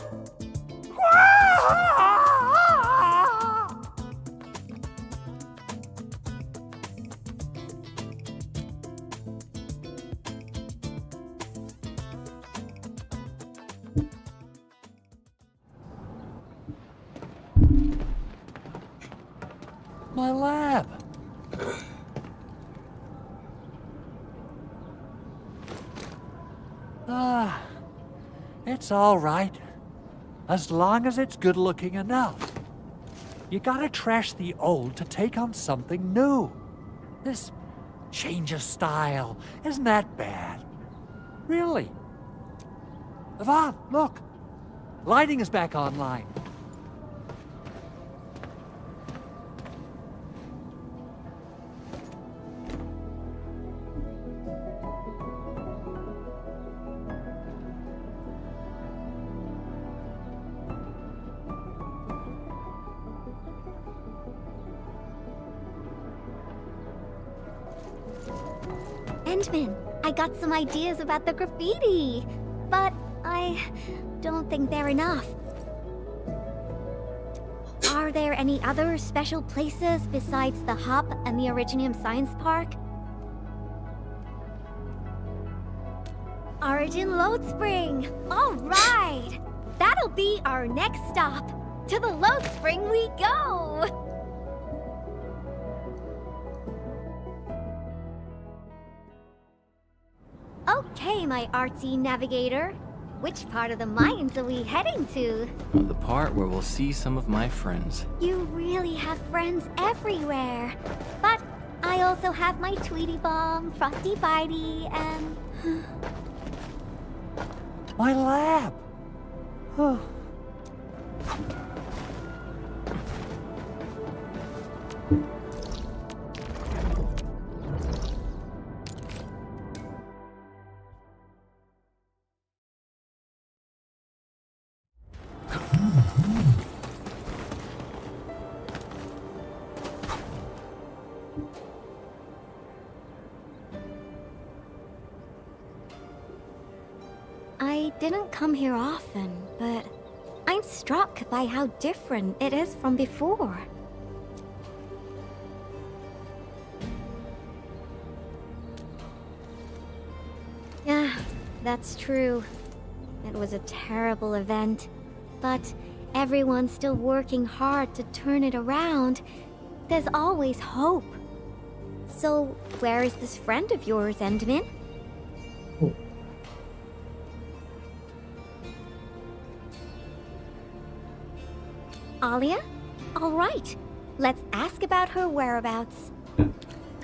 My lab. It's all right. As long as it's good-looking enough. You gotta trash the old to take on something new. This change of style isn't that bad. Really. Yvonne, look. Lighting is back online. Endman, I got some ideas about the graffiti, but I don't think they're enough. Are there any other special places besides the Hub and the Originium Science Park? Origin Load Spring. All right. That'll be our next stop. To the Load Spring we go. Okay, my artsy navigator. Which part of the mines are we heading to? The part where we'll see some of my friends. You really have friends everywhere. But I also have my Tweety Bomb, Frosty Bitey, and... My lab! I didn't come here often, but I'm struck by how different it is from before. Yeah, that's true. It was a terrible event, but everyone's still working hard to turn it around. There's always hope. So, where is this friend of yours, Endmin? Alia? All right. Let's ask about her whereabouts.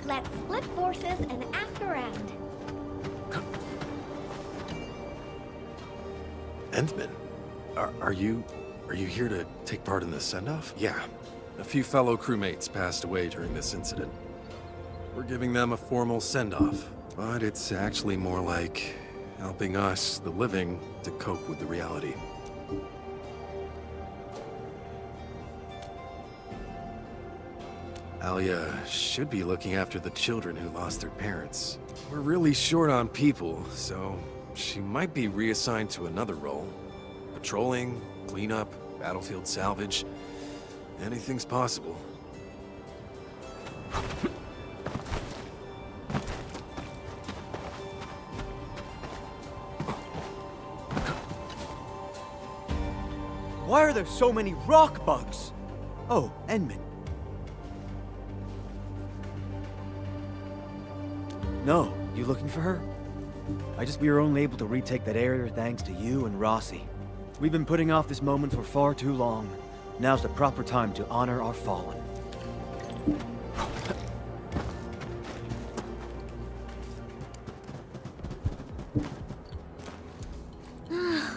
Let's split forces and ask around. Endmin, are you here to take part in the send-off? Yeah. A few fellow crewmates passed away during this incident. We're giving them a formal send-off, but it's actually more like helping us, the living, to cope with the reality. Alia should be looking after the children who lost their parents. We're really short on people, so she might be reassigned to another role. Patrolling, cleanup, battlefield salvage. Anything's possible. Why are there so many rock bugs? Oh, Endmin. No, you looking for her? We were only able to retake that area thanks to you and Rossi. We've been putting off this moment for far too long. Now's the proper time to honor our fallen.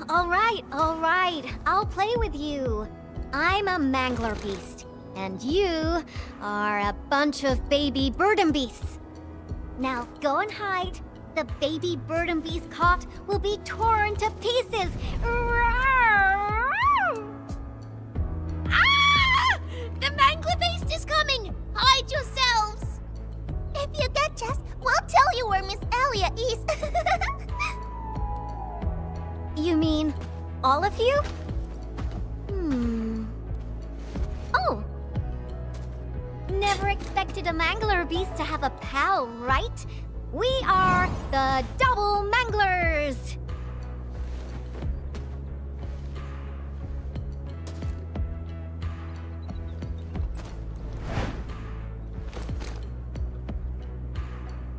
All right. I'll play with you. I'm a mangler beast, and you are a bunch of baby burden beasts. Now go and hide. The baby burden beast caught will be torn to pieces. Ah! The mangler beast is coming. Hide yourselves. If you catch us, we'll tell you where Miss Alia is. You mean all of you? Oh. Never expected a mangler beast to have a pal, right? We are the Double Manglers!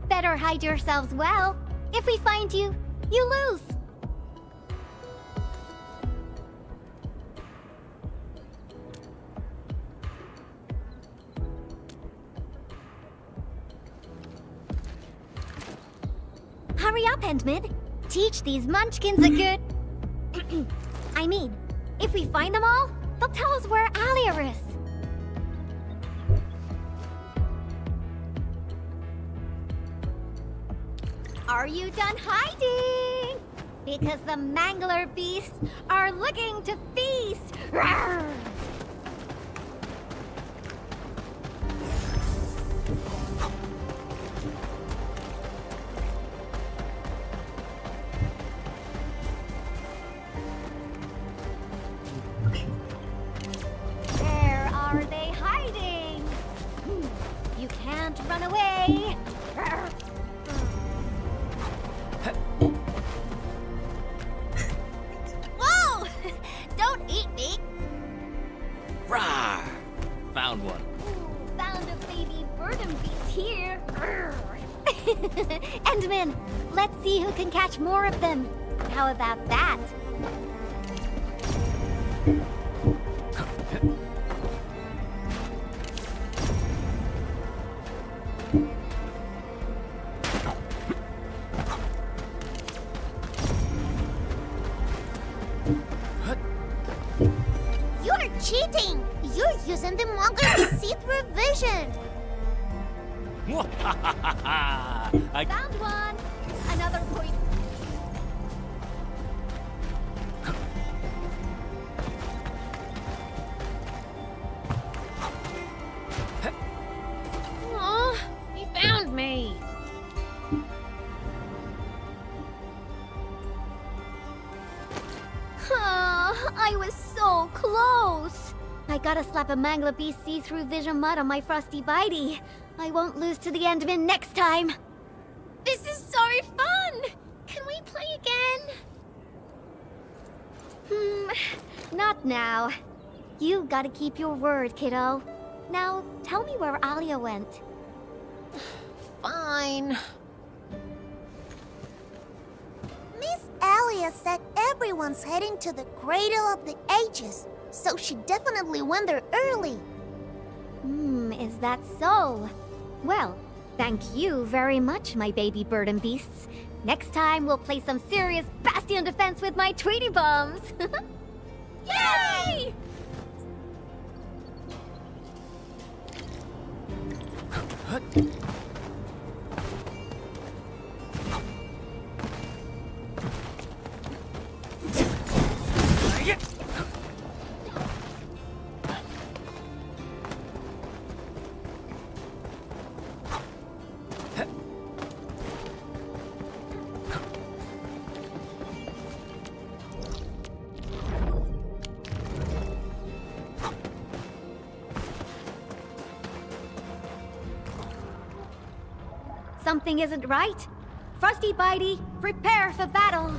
Better hide yourselves well. If we find you, you lose. Hurry up, Endmin. Teach these munchkins a good... I mean, if we find them all, they'll tell us where Alia is. Are you done hiding? Because the mangler beasts are looking to feast. Rawr! Where are they hiding? You can't run away. Rawr! found one. Found a baby burden beast here. Endman, let's see who can catch more of them. How about that? You're cheating! You're using the mongrel's see-through vision! Found one! Another point. Aw, he found me. I was so close! I gotta slap a Mangler Beast see-through vision mud on my Frosty Bitey. I won't lose to the Endman next time. This is so fun! Can we play again? Not now. You gotta keep your word, kiddo. Now, tell me where Alia went. Fine. Miss Alia said everyone's heading to the Cradle of the Ages, so she definitely went there early. Is that so? Well, thank you very much, my baby burden beasts. Next time, we'll play some serious Bastion defense with my Tweety Bombs. Yay! Something isn't right. Frosty Bitey, prepare for battle.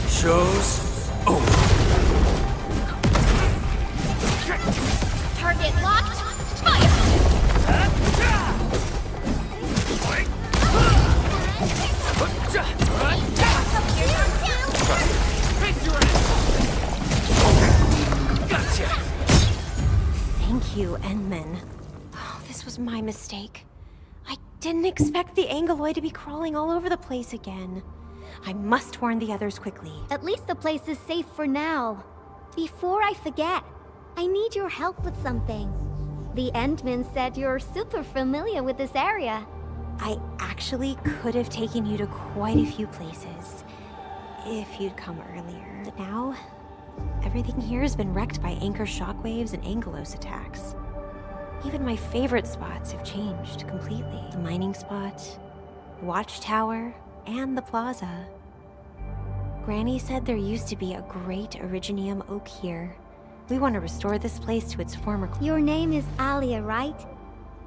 Show's over. Target locked. Fire! Thank you, Endman. Oh, this was my mistake. I didn't expect the Angeloid to be crawling all over the place again. I must warn the others quickly. At least the place is safe for now. Before I forget, I need your help with something. The Endman said you're super familiar with this area. I actually could have taken you to quite a few places if you'd come earlier. But now, everything here has been wrecked by anchor shockwaves and Angelos attacks. Even my favorite spots have changed completely. The mining spot, the watchtower, and the plaza. Granny said there used to be a great Originium oak here. We want to restore this place to its former... Your name is Alia, right?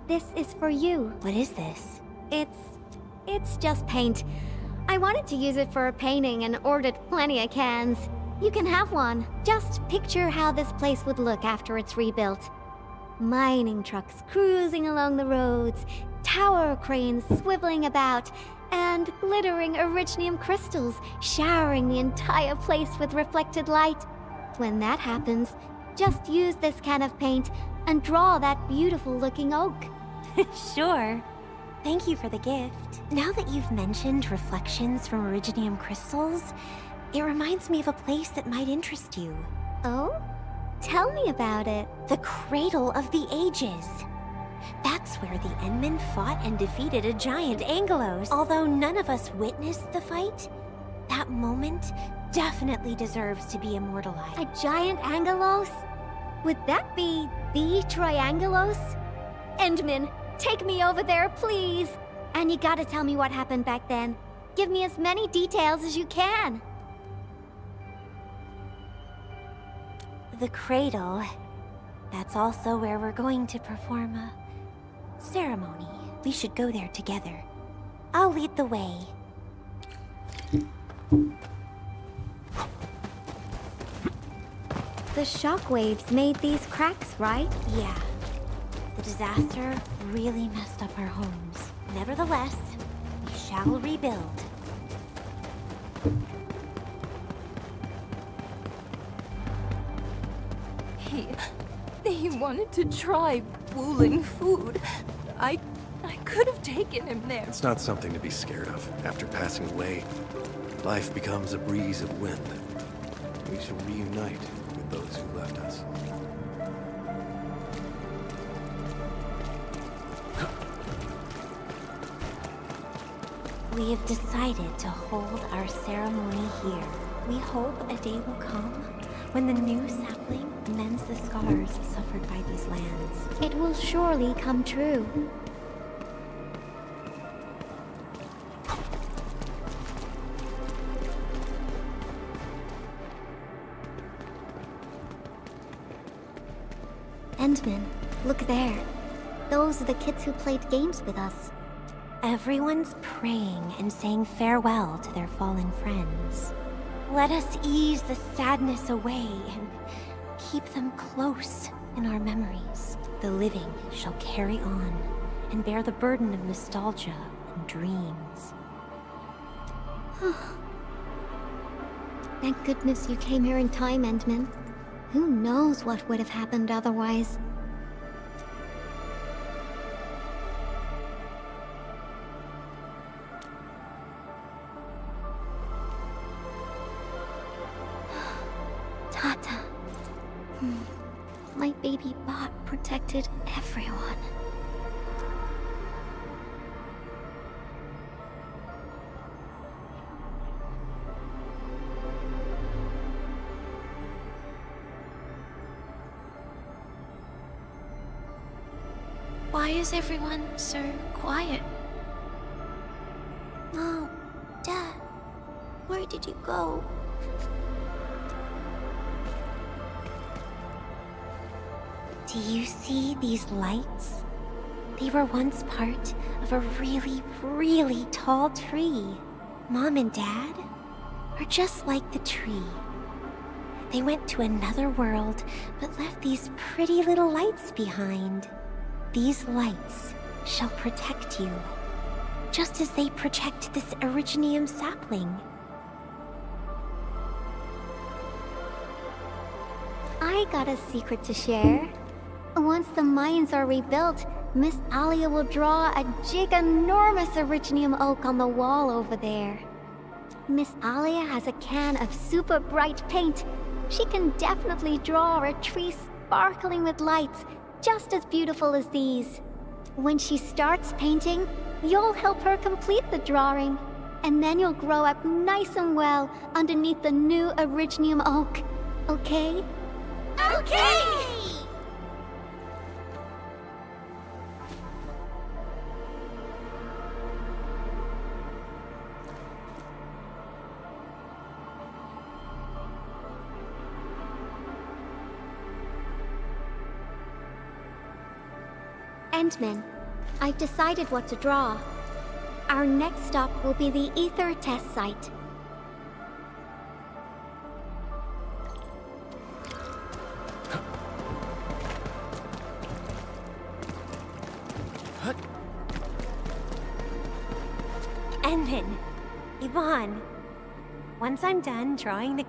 This is for you. What is this? It's just paint. I wanted to use it for a painting and ordered plenty of cans. You can have one. Just picture how this place would look after it's rebuilt. Mining trucks cruising along the roads, tower cranes swiveling about, and glittering Originium crystals showering the entire place with reflected light. When that happens, just use this can of paint and draw that beautiful-looking oak. Sure. Thank you for the gift. Now that you've mentioned reflections from Originium crystals, it reminds me of a place that might interest you. Oh? Tell me about it. The Cradle of the Ages. That's where the Endmen fought and defeated a giant Angelos. Although none of us witnessed the fight, that moment definitely deserves to be immortalized. A giant Angelos? Would that be the Triangelos? Endman, take me over there, please. And you gotta tell me what happened back then. Give me as many details as you can. The cradle. That's also where we're going to perform a ceremony. We should go there together. I'll lead the way. The shockwaves made these cracks, right? Yeah. The disaster really messed up our homes. Nevertheless, we shall rebuild. He wanted to try Wuling food. I could have taken him there. It's not something to be scared of. After passing away, life becomes a breeze of wind. We shall reunite with those who left us. We have decided to hold our ceremony here. We hope a day will come when the new sapling mends the scars suffered by these lands. It will surely come true. Endman, look there. Those are the kids who played games with us. Everyone's praying and saying farewell to their fallen friends. Let us ease the sadness away and keep them close in our memories. The living shall carry on and bear the burden of nostalgia and dreams. Thank goodness you came here in time, Endman. Who knows what would have happened otherwise? Tata. My baby bot protected everyone. Why is everyone so quiet? Mom, Dad, where did you go? Do you see these lights? They were once part of a really, really tall tree. Mom and Dad are just like the tree. They went to another world, but left these pretty little lights behind. These lights shall protect you, just as they protect this Originium sapling. I got a secret to share. Once the mines are rebuilt, Miss Alia will draw a giganormous Originium oak on the wall over there. Miss Alia has a can of super bright paint. She can definitely draw a tree sparkling with lights, just as beautiful as these. When she starts painting, you'll help her complete the drawing. And then you'll grow up nice and well underneath the new Originium oak. Okay? Okay! Endman, I've decided what to draw. Our next stop will be the Ether test site. Endman, Yvonne, once I'm done drawing the...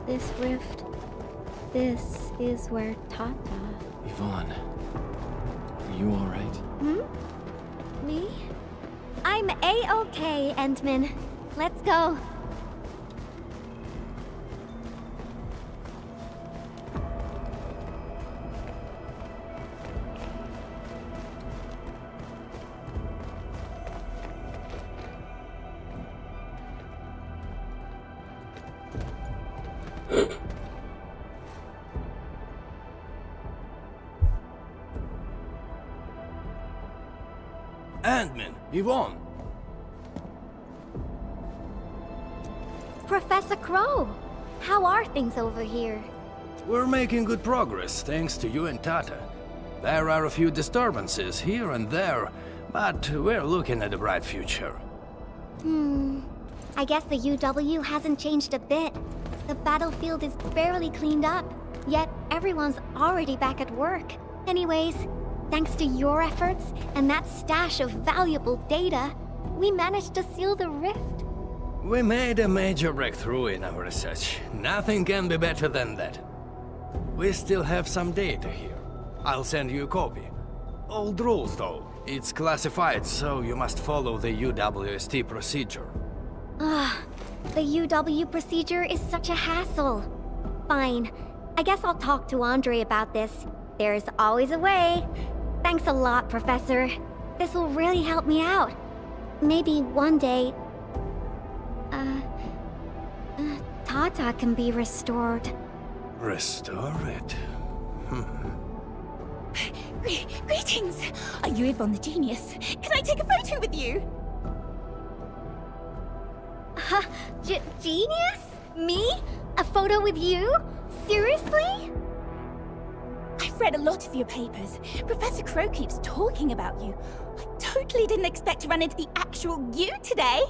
This rift. This is where Tata... Yvonne, are you alright? Me? I'm A-okay, Endman. Let's go. Ant-Man, Yvonne. Professor Crow, how are things over here? We're making good progress, thanks to you and Tata. There are a few disturbances here and there, but we're looking at a bright future. I guess the UW hasn't changed a bit. The battlefield is barely cleaned up, yet everyone's already back at work. Anyways, thanks to your efforts and that stash of valuable data, we managed to seal the rift. We made a major breakthrough in our research. Nothing can be better than that. We still have some data here. I'll send you a copy. Old rules, though. It's classified, so you must follow the UWST procedure. The UW procedure is such a hassle. Fine. I guess I'll talk to Andre about this. There's always a way. Thanks a lot, Professor. This will really help me out. Maybe one day... Tata can be restored. Restore it? Greetings! Are you Yvonne the Genius? Can I take a photo with you? Genius? Me? A photo with you? Seriously? I've read a lot of your papers. Professor Crow keeps talking about you. I totally didn't expect to run into the actual you today.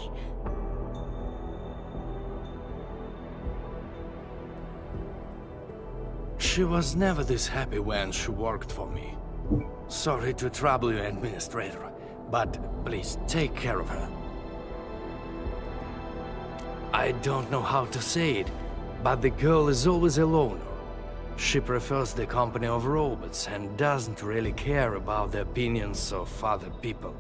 She was never this happy when she worked for me. Sorry to trouble you, Administrator, but please take care of her. I don't know how to say it, but the girl is always a loner. She prefers the company of robots and doesn't really care about the opinions of other people.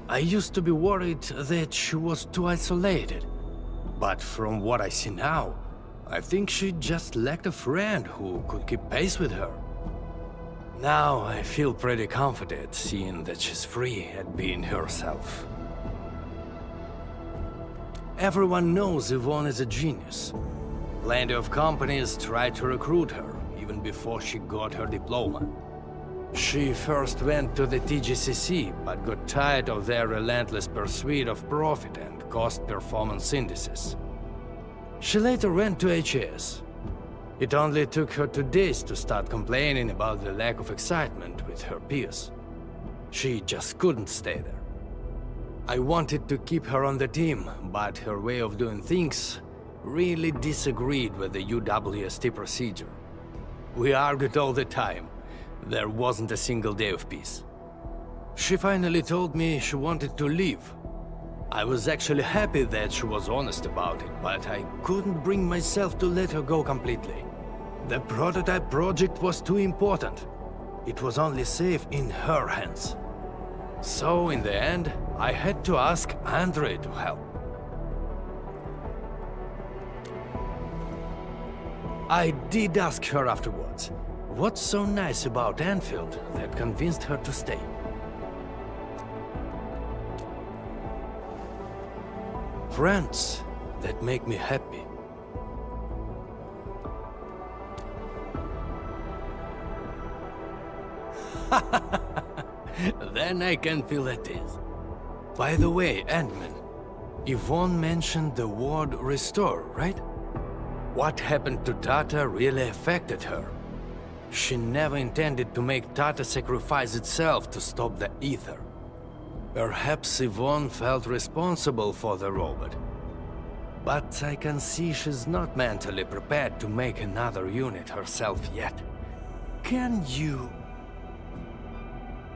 I used to be worried that she was too isolated, but from what I see now, I think she just lacked a friend who could keep pace with her. Now I feel pretty confident seeing that she's free at being herself. Everyone knows Yvonne is a genius. Plenty of companies tried to recruit her, even before she got her diploma. She first went to the TGCC, but got tired of their relentless pursuit of profit and cost performance indices. She later went to HAS. It only took her 2 days to start complaining about the lack of excitement with her peers. She just couldn't stay there. I wanted to keep her on the team, but her way of doing things really disagreed with the UWST procedure. We argued all the time. There wasn't a single day of peace. She finally told me she wanted to leave. I was actually happy that she was honest about it, but I couldn't bring myself to let her go completely. The prototype project was too important. It was only safe in her hands. So, in the end, I had to ask Andre to help. I did ask her afterwards, what's so nice about Enfield that convinced her to stay? Friends that make me happy. Then I can feel at ease. By the way, Ant-Man, Yvonne mentioned the word restore, right? What happened to Tata really affected her. She never intended to make Tata sacrifice itself to stop the ether. Perhaps Yvonne felt responsible for the robot. But I can see she's not mentally prepared to make another unit herself yet. Can you...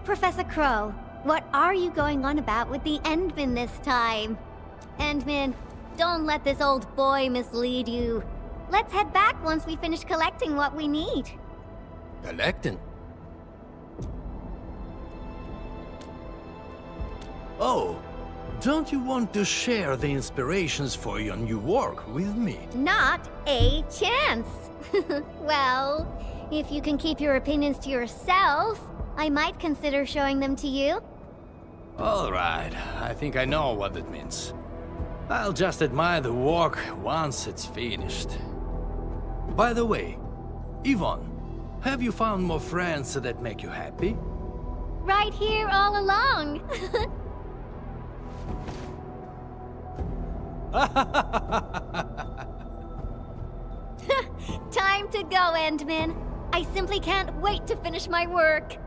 Professor Crow, what are you going on about with the Endman this time? Endman, don't let this old boy mislead you. Let's head back once we finish collecting what we need. Collecting? Oh, don't you want to share the inspirations for your new work with me? Not a chance. Well, if you can keep your opinions to yourself, I might consider showing them to you. All right, I think I know what it means. I'll just admire the work once it's finished. By the way, Yvonne, have you found more friends that make you happy? Right here all along. Time to go, Endman. I simply can't wait to finish my work.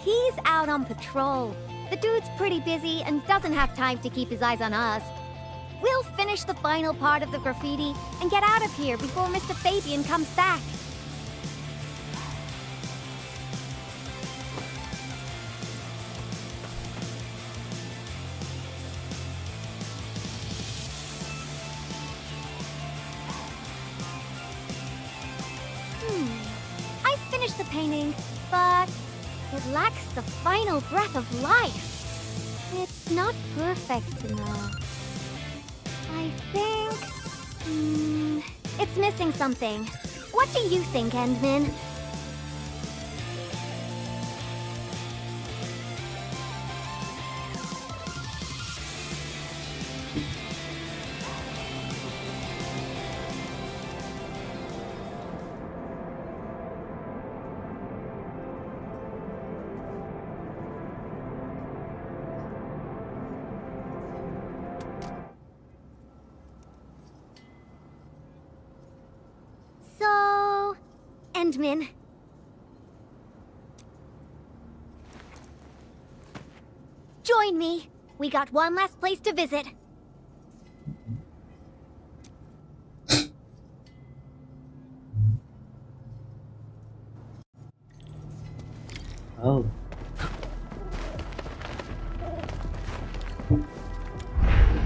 He's out on patrol. The dude's pretty busy and doesn't have time to keep his eyes on us. We'll finish the final part of the graffiti and get out of here before Mr. Fabian comes back. I finished the painting, but it lacks the final breath of life. It's not perfect enough. I think... it's missing something. What do you think, Endman? So... Endman. Join me. We got one last place to visit. Oh.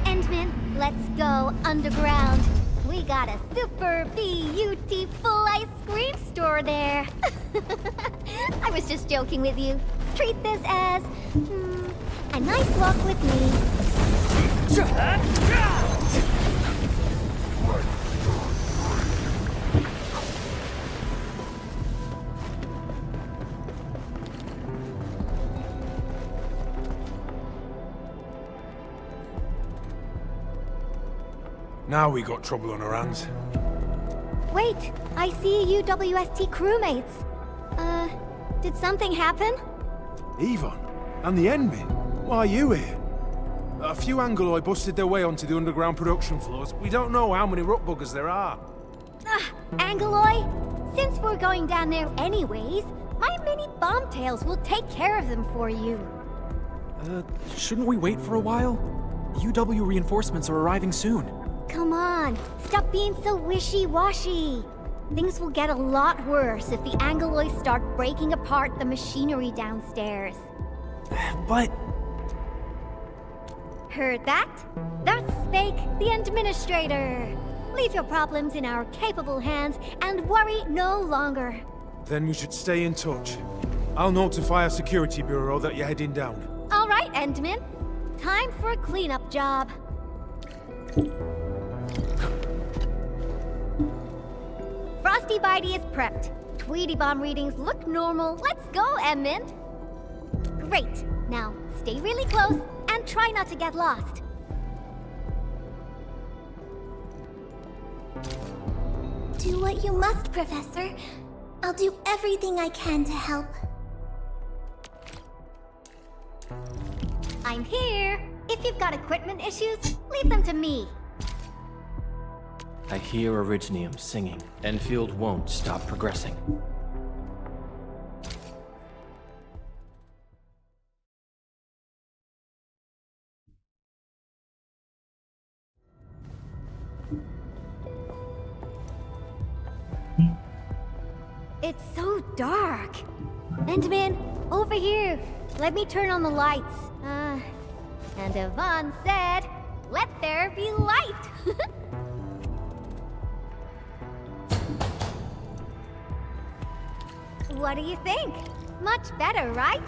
Endman, let's go underground. We got a super beautiful ice cream store there. I was just joking with you. Treat this as a nice walk with me. Now we got trouble on our hands. Wait, I see UWST crewmates. Did something happen? Yvonne? And the Endman? Why are you here? A few Angoloi busted their way onto the underground production floors. We don't know how many rock buggers there are. Angoloi? Since we're going down there anyways, my mini bombtails will take care of them for you. Shouldn't we wait for a while? UW reinforcements are arriving soon. Come on, stop being so wishy-washy. Things will get a lot worse if the Angoloi start breaking apart the machinery downstairs. But... Heard that? That's Fake, the Administrator. Leave your problems in our capable hands and worry no longer. Then we should stay in touch. I'll notify our security bureau that you're heading down. All right, Endman. Time for a cleanup job. Frosty Bitey is prepped. Tweety Bomb readings look normal. Let's go, Edmund. Great. Now, stay really close and try not to get lost. Do what you must, Professor. I'll do everything I can to help. I'm here. If you've got equipment issues, leave them to me. I hear Originium singing. Enfield won't stop progressing. It's so dark. Endman, over here. Let me turn on the lights. And Yvonne said, let there be light. What do you think? Much better, right?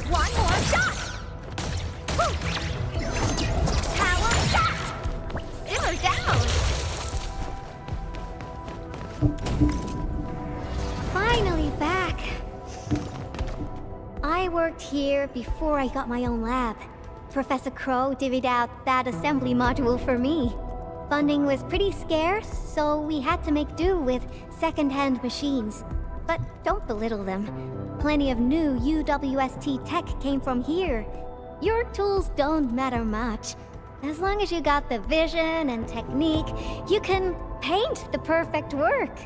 One more shot! Power shot! Simmer down! Finally back. I worked here before I got my own lab. Professor Crow divvied out that assembly module for me. Funding was pretty scarce, so we had to make do with second-hand machines. But don't belittle them. Plenty of new UWST tech came from here. Your tools don't matter much. As long as you got the vision and technique, you can paint the perfect work.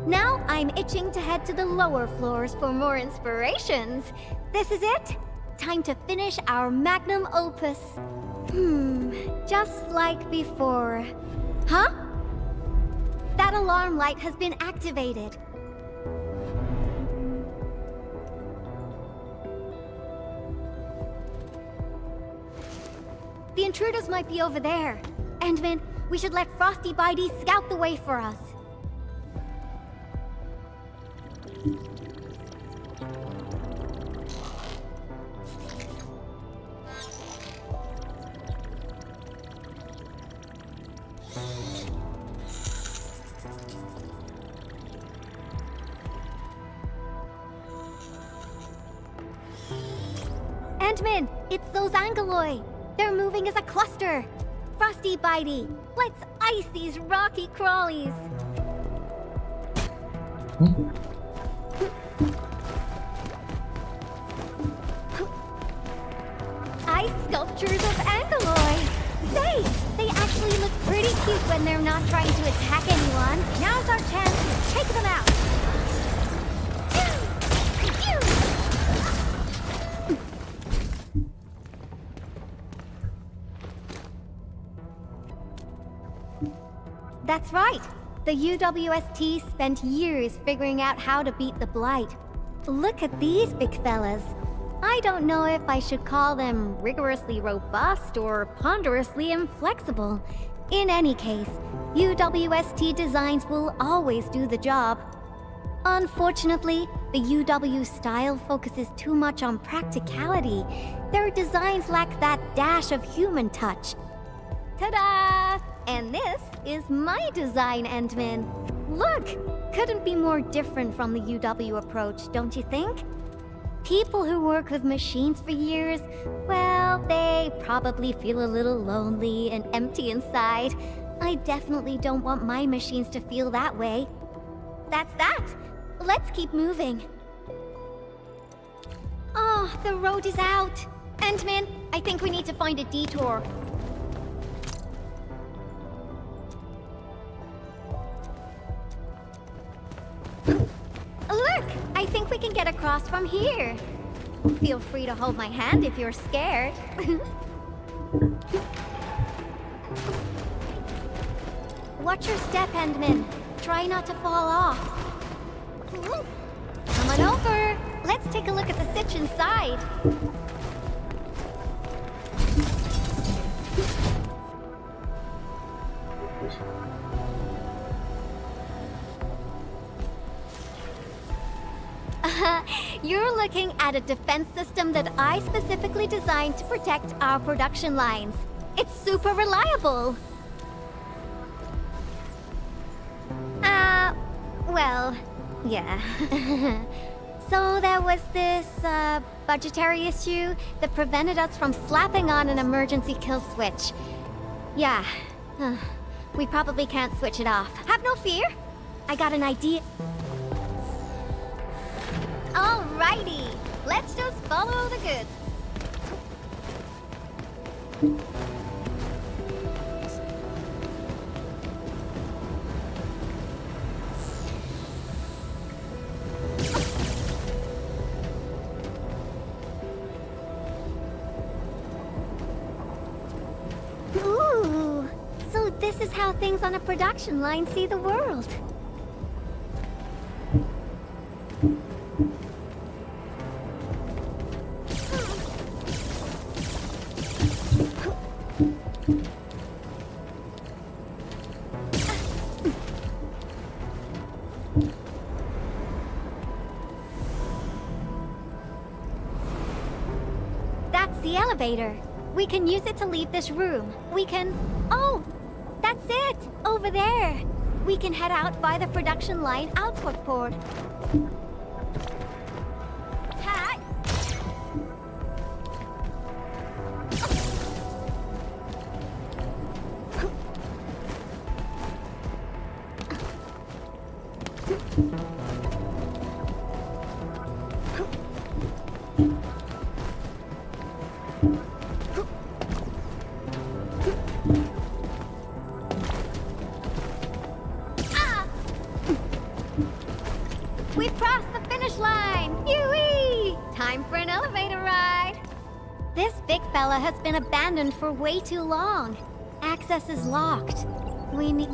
Now I'm itching to head to the lower floors for more inspirations. This is it. Time to finish our magnum opus. Just like before. Huh? That alarm light has been activated. The intruders might be over there. Endman, we should let Frosty Bitey scout the way for us. Endman, it's those Angoloi. They're moving as a cluster. Frosty Bitey, let's ice these rocky crawlies. Ice sculptures of Angoloi. Say, they actually look pretty cute when they're not trying to attack anyone. Now's our chance to take them out. That's right. The UWST spent years figuring out how to beat the Blight. Look at these big fellas. I don't know if I should call them rigorously robust or ponderously inflexible. In any case, UWST designs will always do the job. Unfortunately, the UW style focuses too much on practicality. Their designs lack that dash of human touch. Ta-da! And this is my design, Endman. Look! Couldn't be more different from the UW approach, don't you think? People who work with machines for years, well, they probably feel a little lonely and empty inside. I definitely don't want my machines to feel that way. That's that! Let's keep moving. Oh, the road is out! Endman, I think we need to find a detour. Look! I think we can get across from here. Feel free to hold my hand if you're scared. Watch your step, Endman. Try not to fall off. Come on over. Let's take a look at the sitch inside. You're looking at a defense system that I specifically designed to protect our production lines. It's super reliable. Well, yeah. So there was this, budgetary issue that prevented us from slapping on an emergency kill switch. Yeah. We probably can't switch it off. Have no fear. I got an idea. Alrighty. Let's just follow the goods. Ooh, so this is how things on a production line see the world. That's the elevator. We can use it to leave this room. We can... Oh! That's it! Over there! We can head out by the production line output port. Hi! We've crossed the finish line! Yoo-wee! Time for an elevator ride! This big fella has been abandoned for way too long. Access is locked. We need...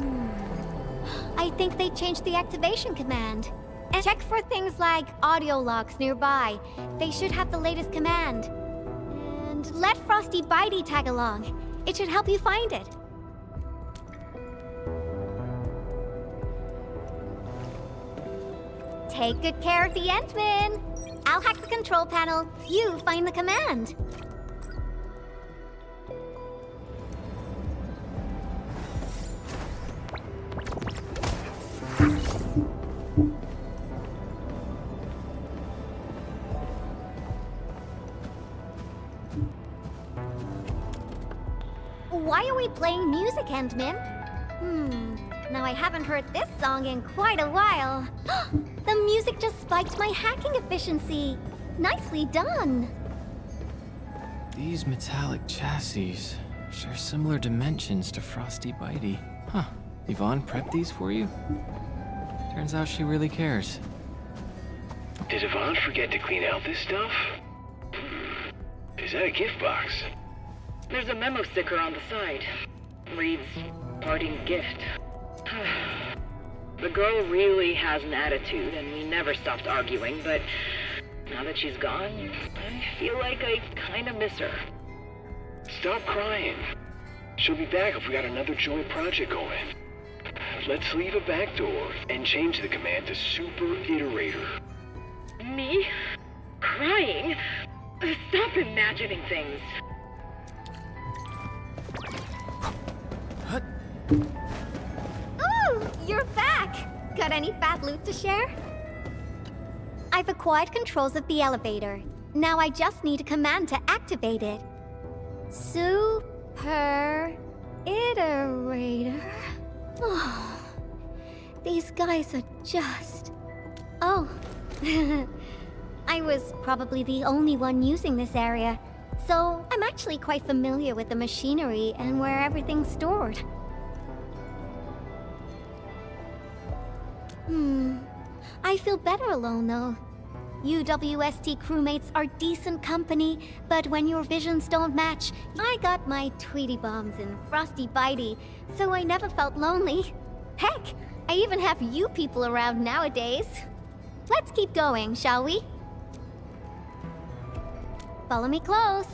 I think they changed the activation command. And check for things like audio logs nearby. They should have the latest command. And let Frosty Bitey tag along. It should help you find it. Take good care of the Ant-Man. I'll hack the control panel. You find the command. Why are we playing music, Ant-Man? Now I haven't heard this song in quite a while. The music just spiked my hacking efficiency. Nicely done. These metallic chassis share similar dimensions to Frosty Bitey. Huh. Yvonne prepped these for you? Turns out she really cares. Did Yvonne forget to clean out this stuff? Is that a gift box? There's a memo sticker on the side. Reads, parting gift. The girl really has an attitude, and we never stopped arguing, but now that she's gone, I feel like I kinda miss her. Stop crying. She'll be back if we got another joint project going. Let's leave a back door and change the command to Super Iterator. Me? Crying? Stop imagining things. Ooh, you're back! Got any fat loot to share? I've acquired controls of the elevator. Now I just need a command to activate it. Super Iterator. Oh, these guys are just... Oh. I was probably the only one using this area, so I'm actually quite familiar with the machinery and where everything's stored. I feel better alone, though. UWST crewmates are decent company, but when your visions don't match, I got my Tweety Bombs and Frosty Bitey, so I never felt lonely. Heck, I even have you people around nowadays. Let's keep going, shall we? Follow me close.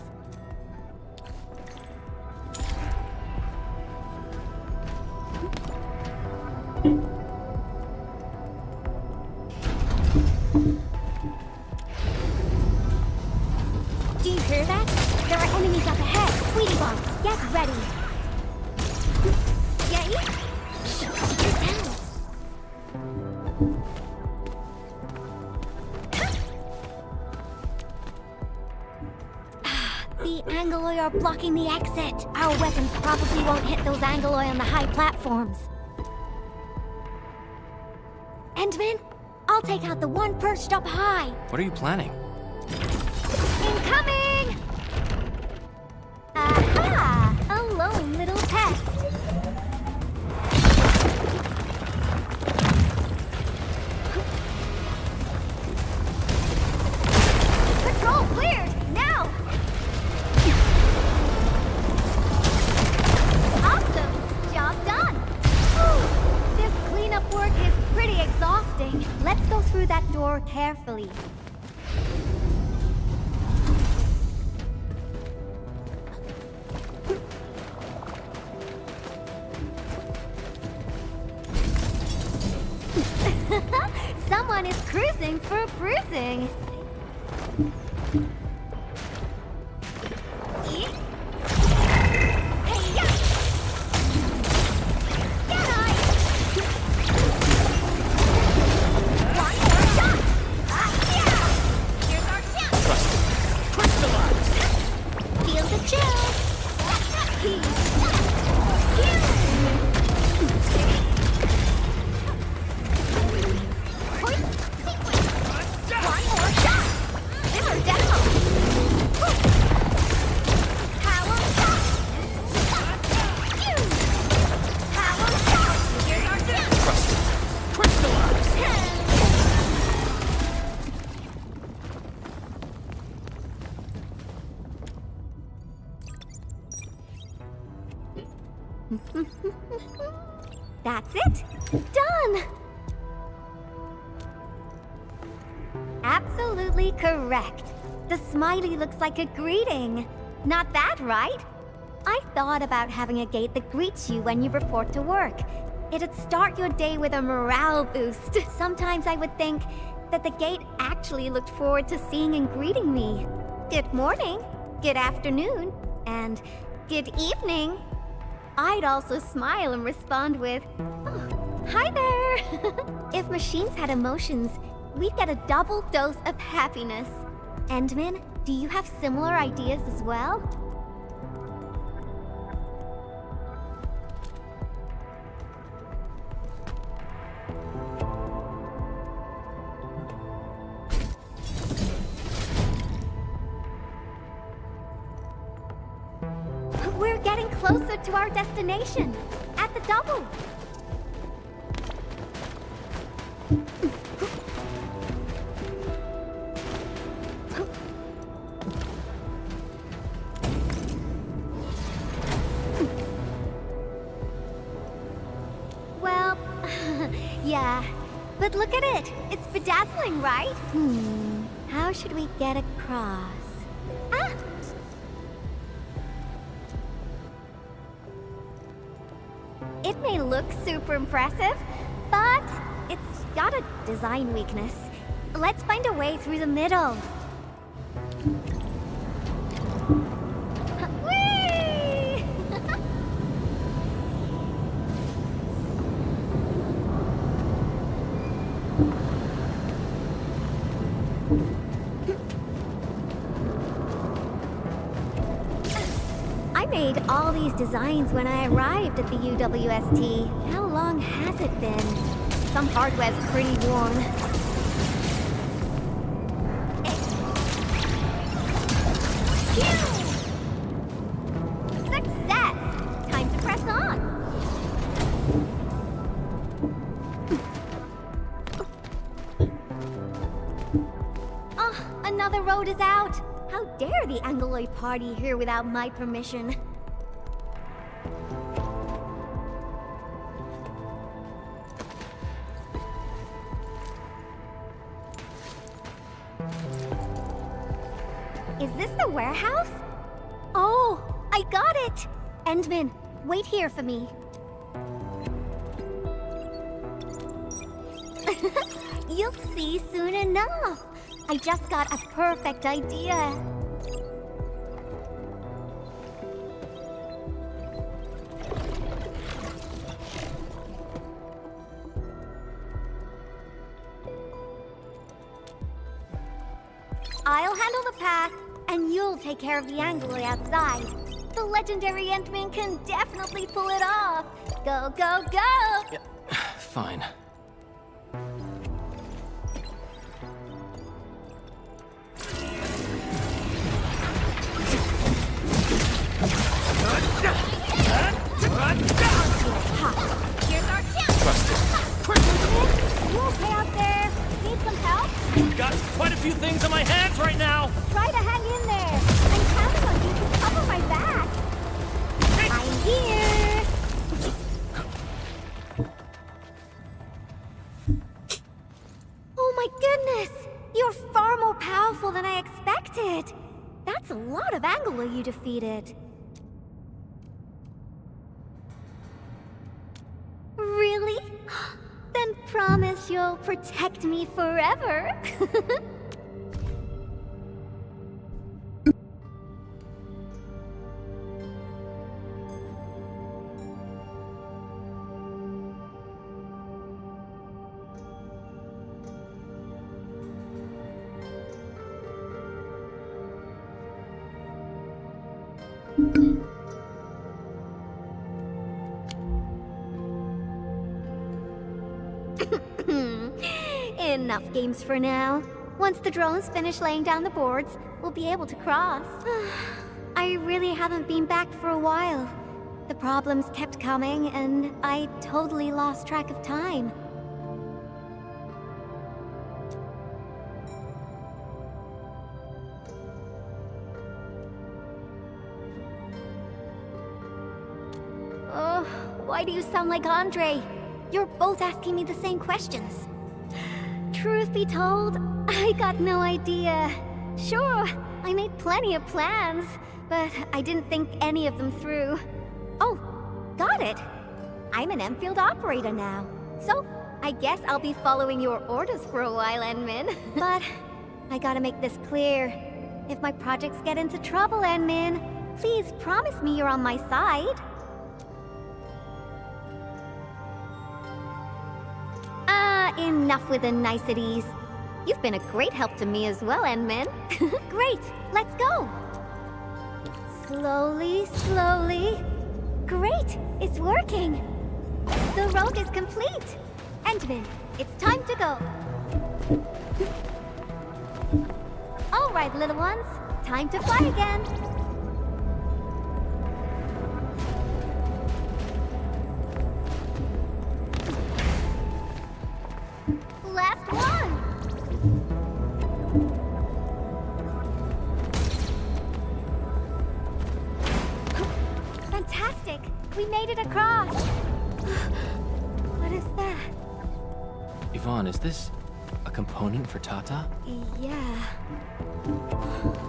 Do you hear that? There are enemies up ahead. Tweety Bomb, get ready. Yay! Get down. Angloi are blocking the exit. Our weapons probably won't hit those Angloi on the high platforms. Endman, I'll take out the one perched up high. What are you planning? Incoming! Aha! A lone little pest. Patrol cleared! Now! Awesome! Job done! Whew. This cleanup work is pretty exhausting. Let's go through that door carefully. Someone is cruising for a bruising. Feel the chill. That's it. Done. Absolutely correct. The smiley looks like a greeting. Not that, right? I thought about having a gate that greets you when you report to work. It'd start your day with a morale boost. Sometimes I would think that the gate actually looked forward to seeing and greeting me. Good morning, good afternoon, and good evening. I'd also smile and respond with, "Oh, hi there." If machines had emotions, we'd get a double dose of happiness. Endman, do you have similar ideas as well? We're getting closer to our destination. At the double. Well, yeah. But look at it. It's bedazzling, right? How should we get across? Ah! It may look super impressive, but it's got a design weakness. Let's find a way through the middle. Whee! I made all these designs when I arrived at the UWST. How long has it been? Some hardware's pretty worn. Success! Time to press on. Oh, another road is out. How dare the Angloi party here without my permission? Is this the warehouse? Oh, I got it! Endman, wait here for me. You'll see soon enough. I just got a perfect idea. I'll handle the path, and you'll take care of the Angloid outside. The legendary Entman can definitely pull it off. Go, go, go! Fine. Here's our chance! You okay out there? Need some help? Got quite a few things on my hands right now. Try to hang in there. I'm counting on you to cover my back. I'm here. Oh my goodness! You're far more powerful than I expected. That's a lot of Anglo you defeated. Really? Then promise you'll protect me forever. Enough games for now. Once the drones finish laying down the boards, we'll be able to cross. I really haven't been back for a while. The problems kept coming, and I totally lost track of time. Oh, why do you sound like Andre? You're both asking me the same questions. Truth be told, I got no idea. Sure, I made plenty of plans, but I didn't think any of them through. Oh, got it. I'm an Enfield operator now, so I guess I'll be following your orders for a while, Enmin. But I gotta make this clear. If my projects get into trouble, Enmin, please promise me you're on my side. Enough with the niceties. You've been a great help to me as well, Enmin. Great, let's go. Slowly, slowly. Great, it's working. The road is complete. Enmin, it's time to go. All right, little ones, time to fly again. Last one! Fantastic! We made it across! What is that? Yvonne, is this a component for Tata? Yeah.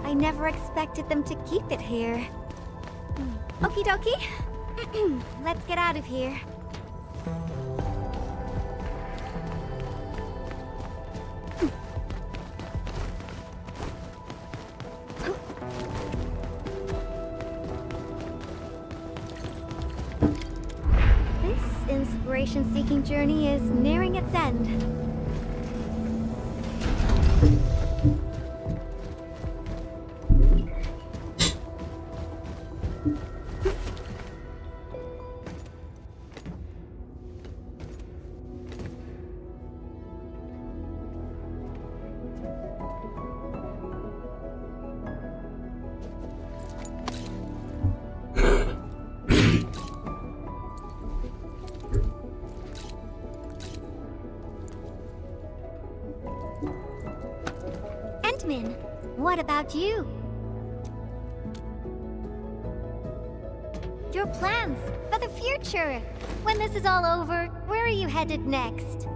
I never expected them to keep it here. Okie dokie. Let's get out of here. Inspiration-seeking journey is nearing its end. What about you? Your plans for the future. When this is all over, where are you headed next?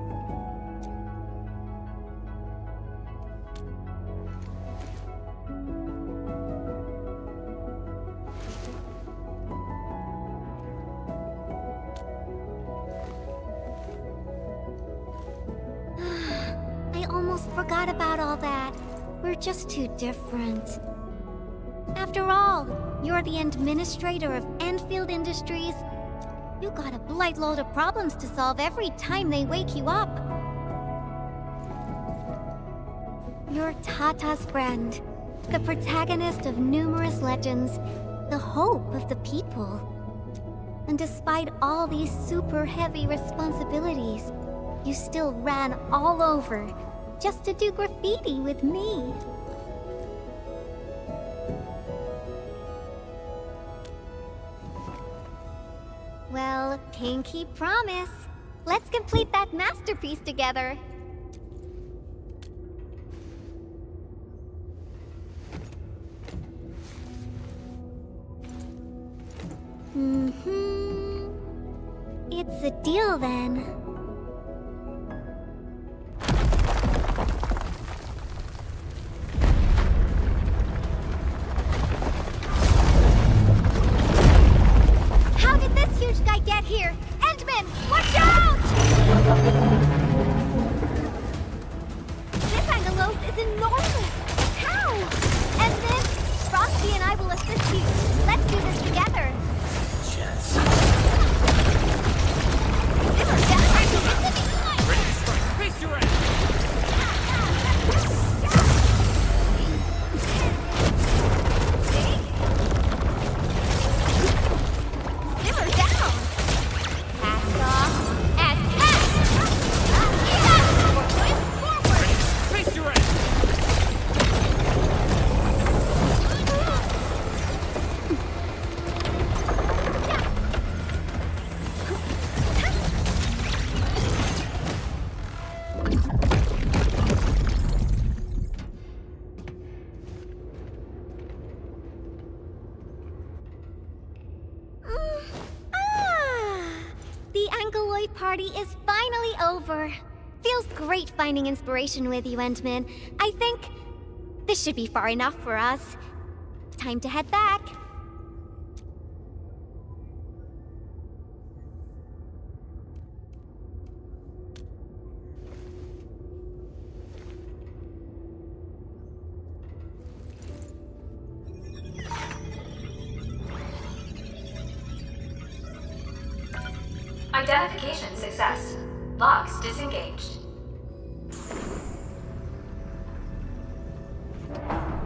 I almost forgot about all that. We're just too different. After all, you're the administrator of Enfield Industries. You got a blight load of problems to solve every time they wake you up. You're Tata's friend. The protagonist of numerous legends, the hope of the people. And despite all these super heavy responsibilities, you still ran all over just to do graffiti with me. Well, pinky promise. Let's complete that masterpiece together. It's a deal then. How did this huge guy get here? Endman, watch out! This Angelos is enormous! How? Endman, Frosty and I will assist you. Let's do this together. Face your ass! Simmer down! Cast off as cast! Face your ass! The Angeloid party is finally over. Feels great finding inspiration with you, Endman. I think this should be far enough for us. Time to head back. Identification success. Locks disengaged.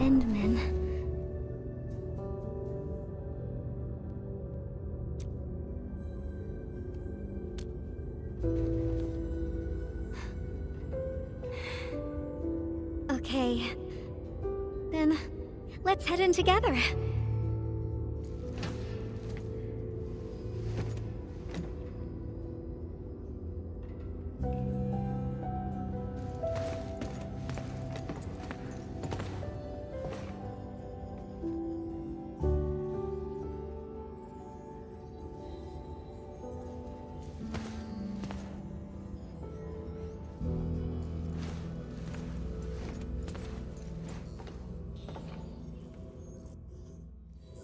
Endman. Okay. Then, let's head in together.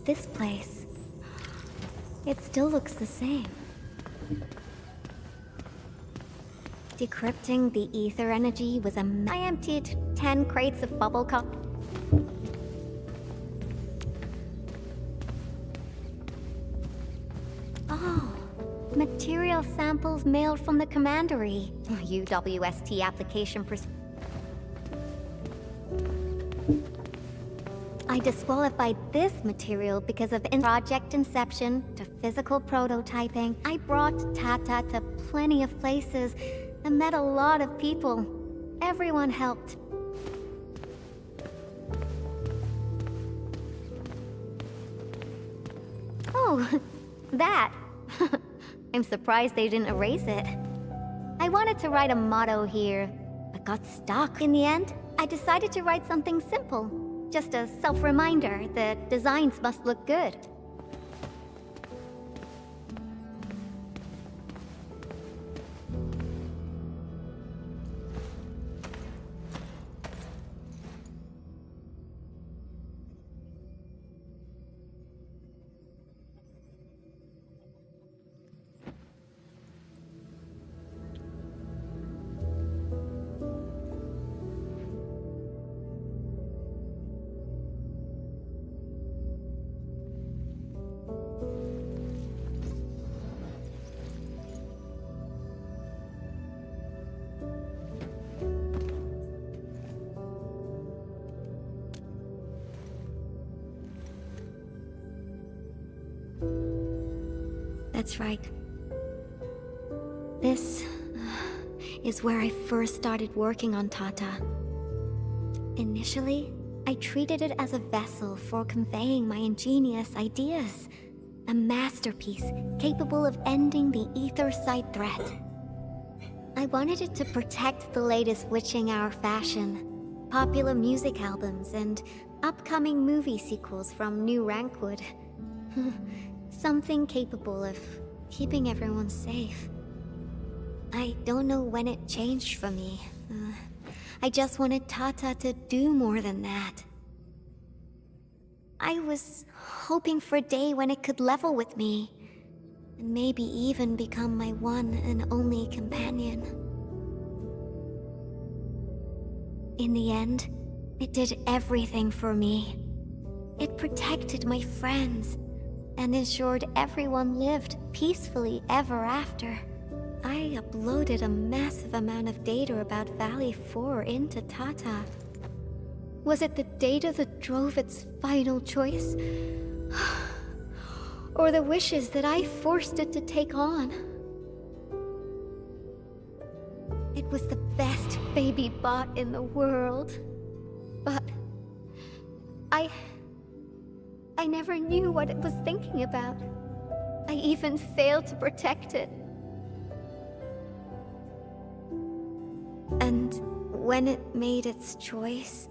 This place, it still looks the same. Decrypting the ether energy was I emptied 10 crates of bubblegum. Oh, material samples mailed from the commandery. UWST application I disqualified this material because of project inception to physical prototyping. I brought Tata to plenty of places and met a lot of people. Everyone helped. Oh, that. I'm surprised they didn't erase it. I wanted to write a motto here, but got stuck. In the end, I decided to write something simple. Just a self-reminder that designs must look good. That's right. This is where I first started working on Tata. Initially, I treated it as a vessel for conveying my ingenious ideas. A masterpiece capable of ending the Aetherside threat. I wanted it to protect the latest witching hour fashion, popular music albums, and upcoming movie sequels from New Rankwood. Something capable of keeping everyone safe. I don't know when it changed for me. I just wanted Tata to do more than that. I was hoping for a day when it could level with me, and maybe even become my one and only companion. In the end, it did everything for me. It protected my friends, and ensured everyone lived peacefully ever after. I uploaded a massive amount of data about Valley 4 into Tata. Was it the data that drove its final choice? Or the wishes that I forced it to take on? It was the best baby bot in the world. But I never knew what it was thinking about. I even failed to protect it. And when it made its choice,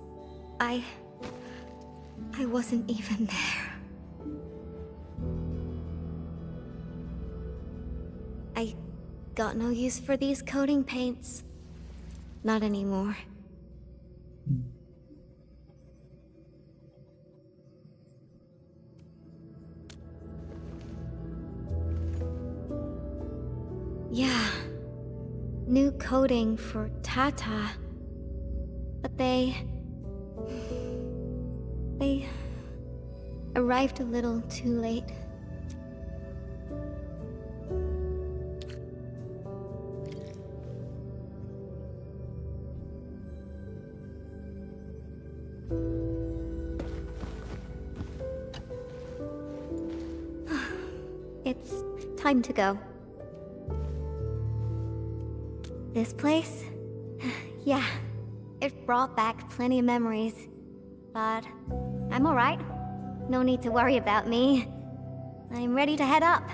I wasn't even there. I got no use for these coating paints. Not anymore. Yeah. New coating for Tata. But they arrived a little too late. It's time to go. This place? Yeah, it brought back plenty of memories. But I'm alright. No need to worry about me. I'm ready to head up.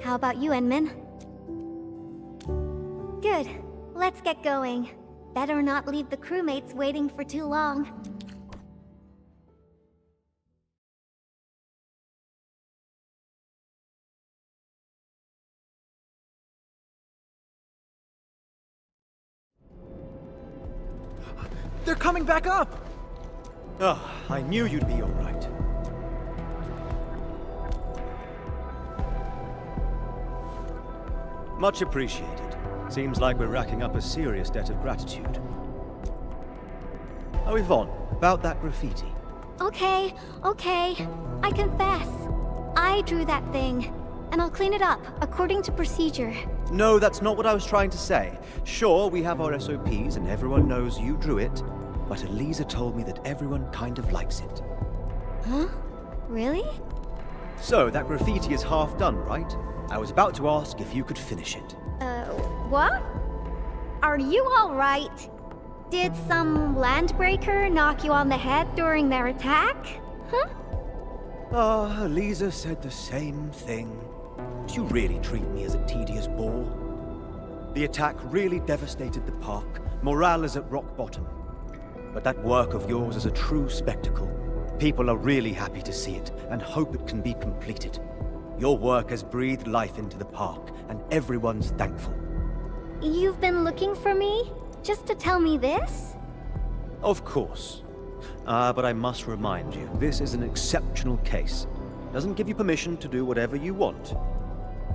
How about you, Enman? Good. Let's get going. Better not leave the crewmates waiting for too long. They're coming back up! Oh, I knew you'd be all right. Much appreciated. Seems like we're racking up a serious debt of gratitude. Oh, Yvonne, about that graffiti. Okay. I confess. I drew that thing. And I'll clean it up, according to procedure. No, that's not what I was trying to say. Sure, we have our SOPs and everyone knows you drew it, but Elisa told me that everyone kind of likes it. Huh? Really? So, that graffiti is half done, right? I was about to ask if you could finish it. What? Are you alright? Did some landbreaker knock you on the head during their attack? Huh? Ah, Elisa said the same thing. Do you really treat me as a tedious bore? The attack really devastated the park. Morale is at rock bottom. But that work of yours is a true spectacle. People are really happy to see it, and hope it can be completed. Your work has breathed life into the park, and everyone's thankful. You've been looking for me? Just to tell me this? Of course. But I must remind you, this is an exceptional case. Doesn't give you permission to do whatever you want.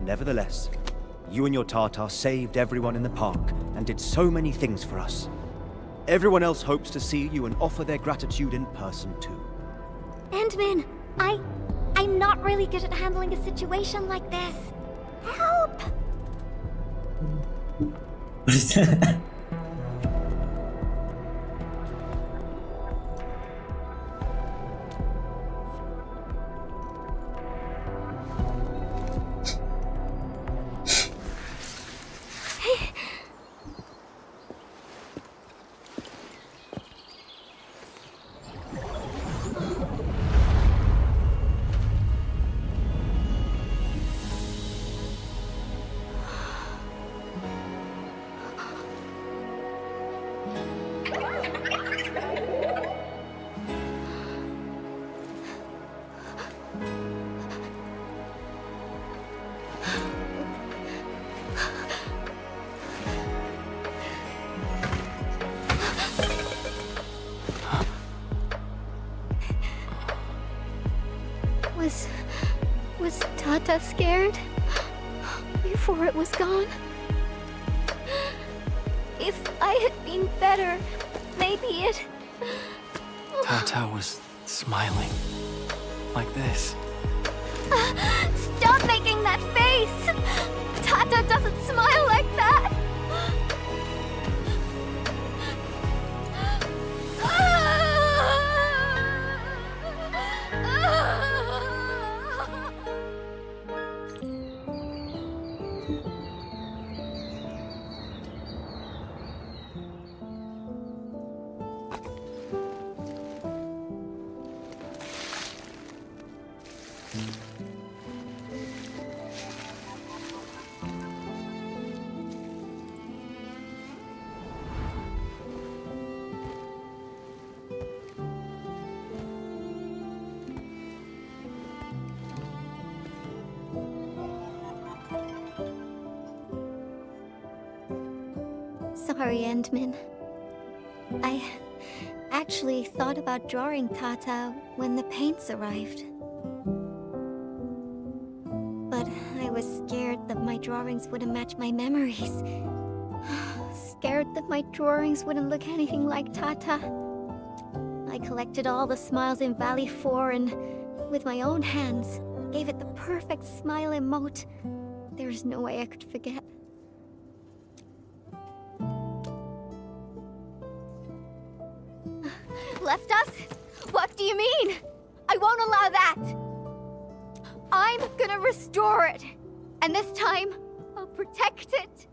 Nevertheless, you and your Tartar saved everyone in the park and did so many things for us. Everyone else hopes to see you and offer their gratitude in person too. Endman, I'm not really good at handling a situation like this. Help! Was Tata scared? Before it was gone? If I had been better, maybe it... Tata was smiling. Like this. Stop making that face! Tata doesn't smile like that! Sorry, Endman. I actually thought about drawing Tata when the paints arrived. But I was scared that my drawings wouldn't match my memories. Scared that my drawings wouldn't look anything like Tata. I collected all the smiles in Valley 4 and, with my own hands, gave it the perfect smile emote. There's no way I could forget. Left us? What do you mean? I won't allow that! I'm gonna restore it. And this time, I'll protect it.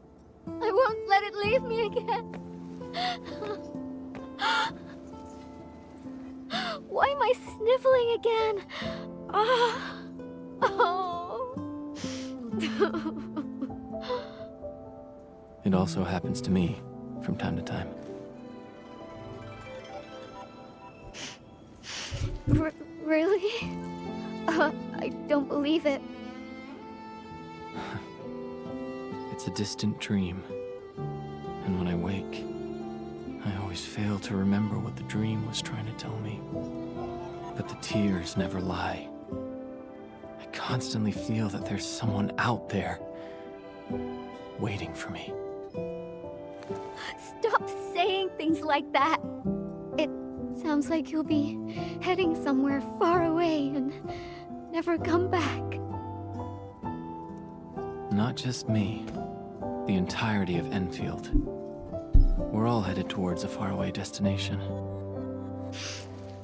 I won't let it leave me again. Why am I sniffling again? It also happens to me from time to time. Really? I don't believe it. It's a distant dream. And when I wake, I always fail to remember what the dream was trying to tell me. But the tears never lie. I constantly feel that there's someone out there waiting for me. Stop saying things like that. It sounds like you'll be heading somewhere far away and never come back. Not just me. The entirety of Enfield. We're all headed towards a faraway destination.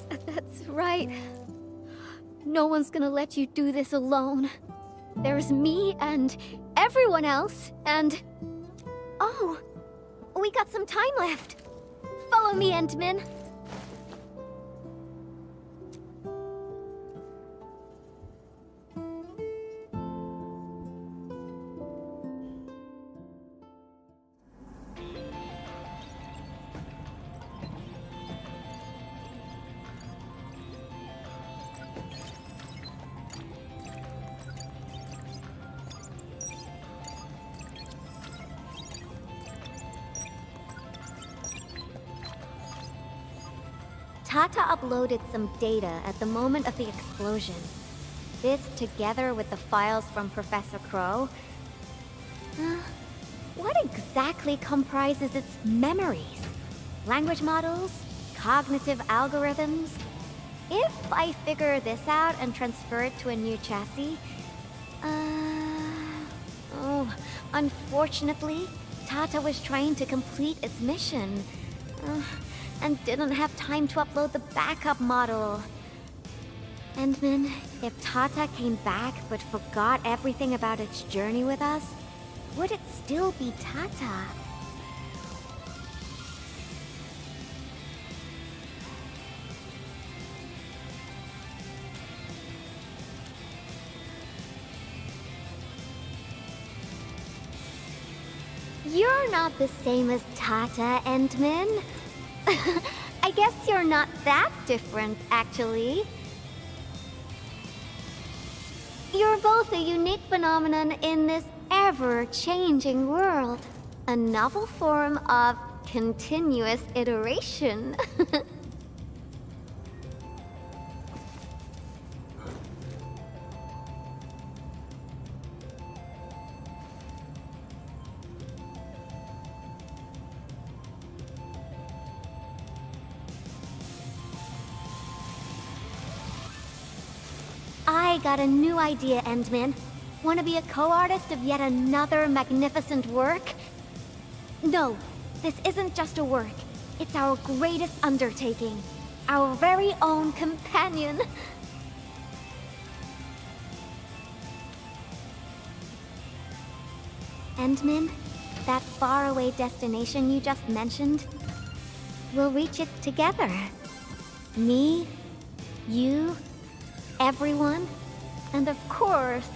That's right. No one's gonna let you do this alone. There's me and everyone else, and... Oh! We got some time left. Follow me, Endman. Tata uploaded some data at the moment of the explosion. This, together with the files from Professor Crow... what exactly comprises its memories? Language models? Cognitive algorithms? If I figure this out and transfer it to a new chassis... Oh, unfortunately, Tata was trying to complete its mission. And didn't have time to upload the backup model. Endman, if Tata came back but forgot everything about its journey with us, would it still be Tata? You're not the same as Tata and Min. I guess you're not that different, actually. You're both a unique phenomenon in this ever-changing world. A novel form of continuous iteration. I got a new idea, Endman. Want to be a co-artist of yet another magnificent work? No, this isn't just a work. It's our greatest undertaking. Our very own companion. Endman, that faraway destination you just mentioned, we'll reach it together. Me, you, everyone, and of course,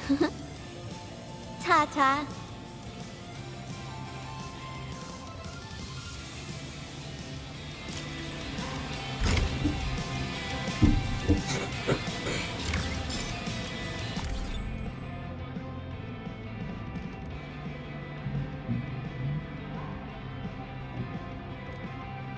Tata.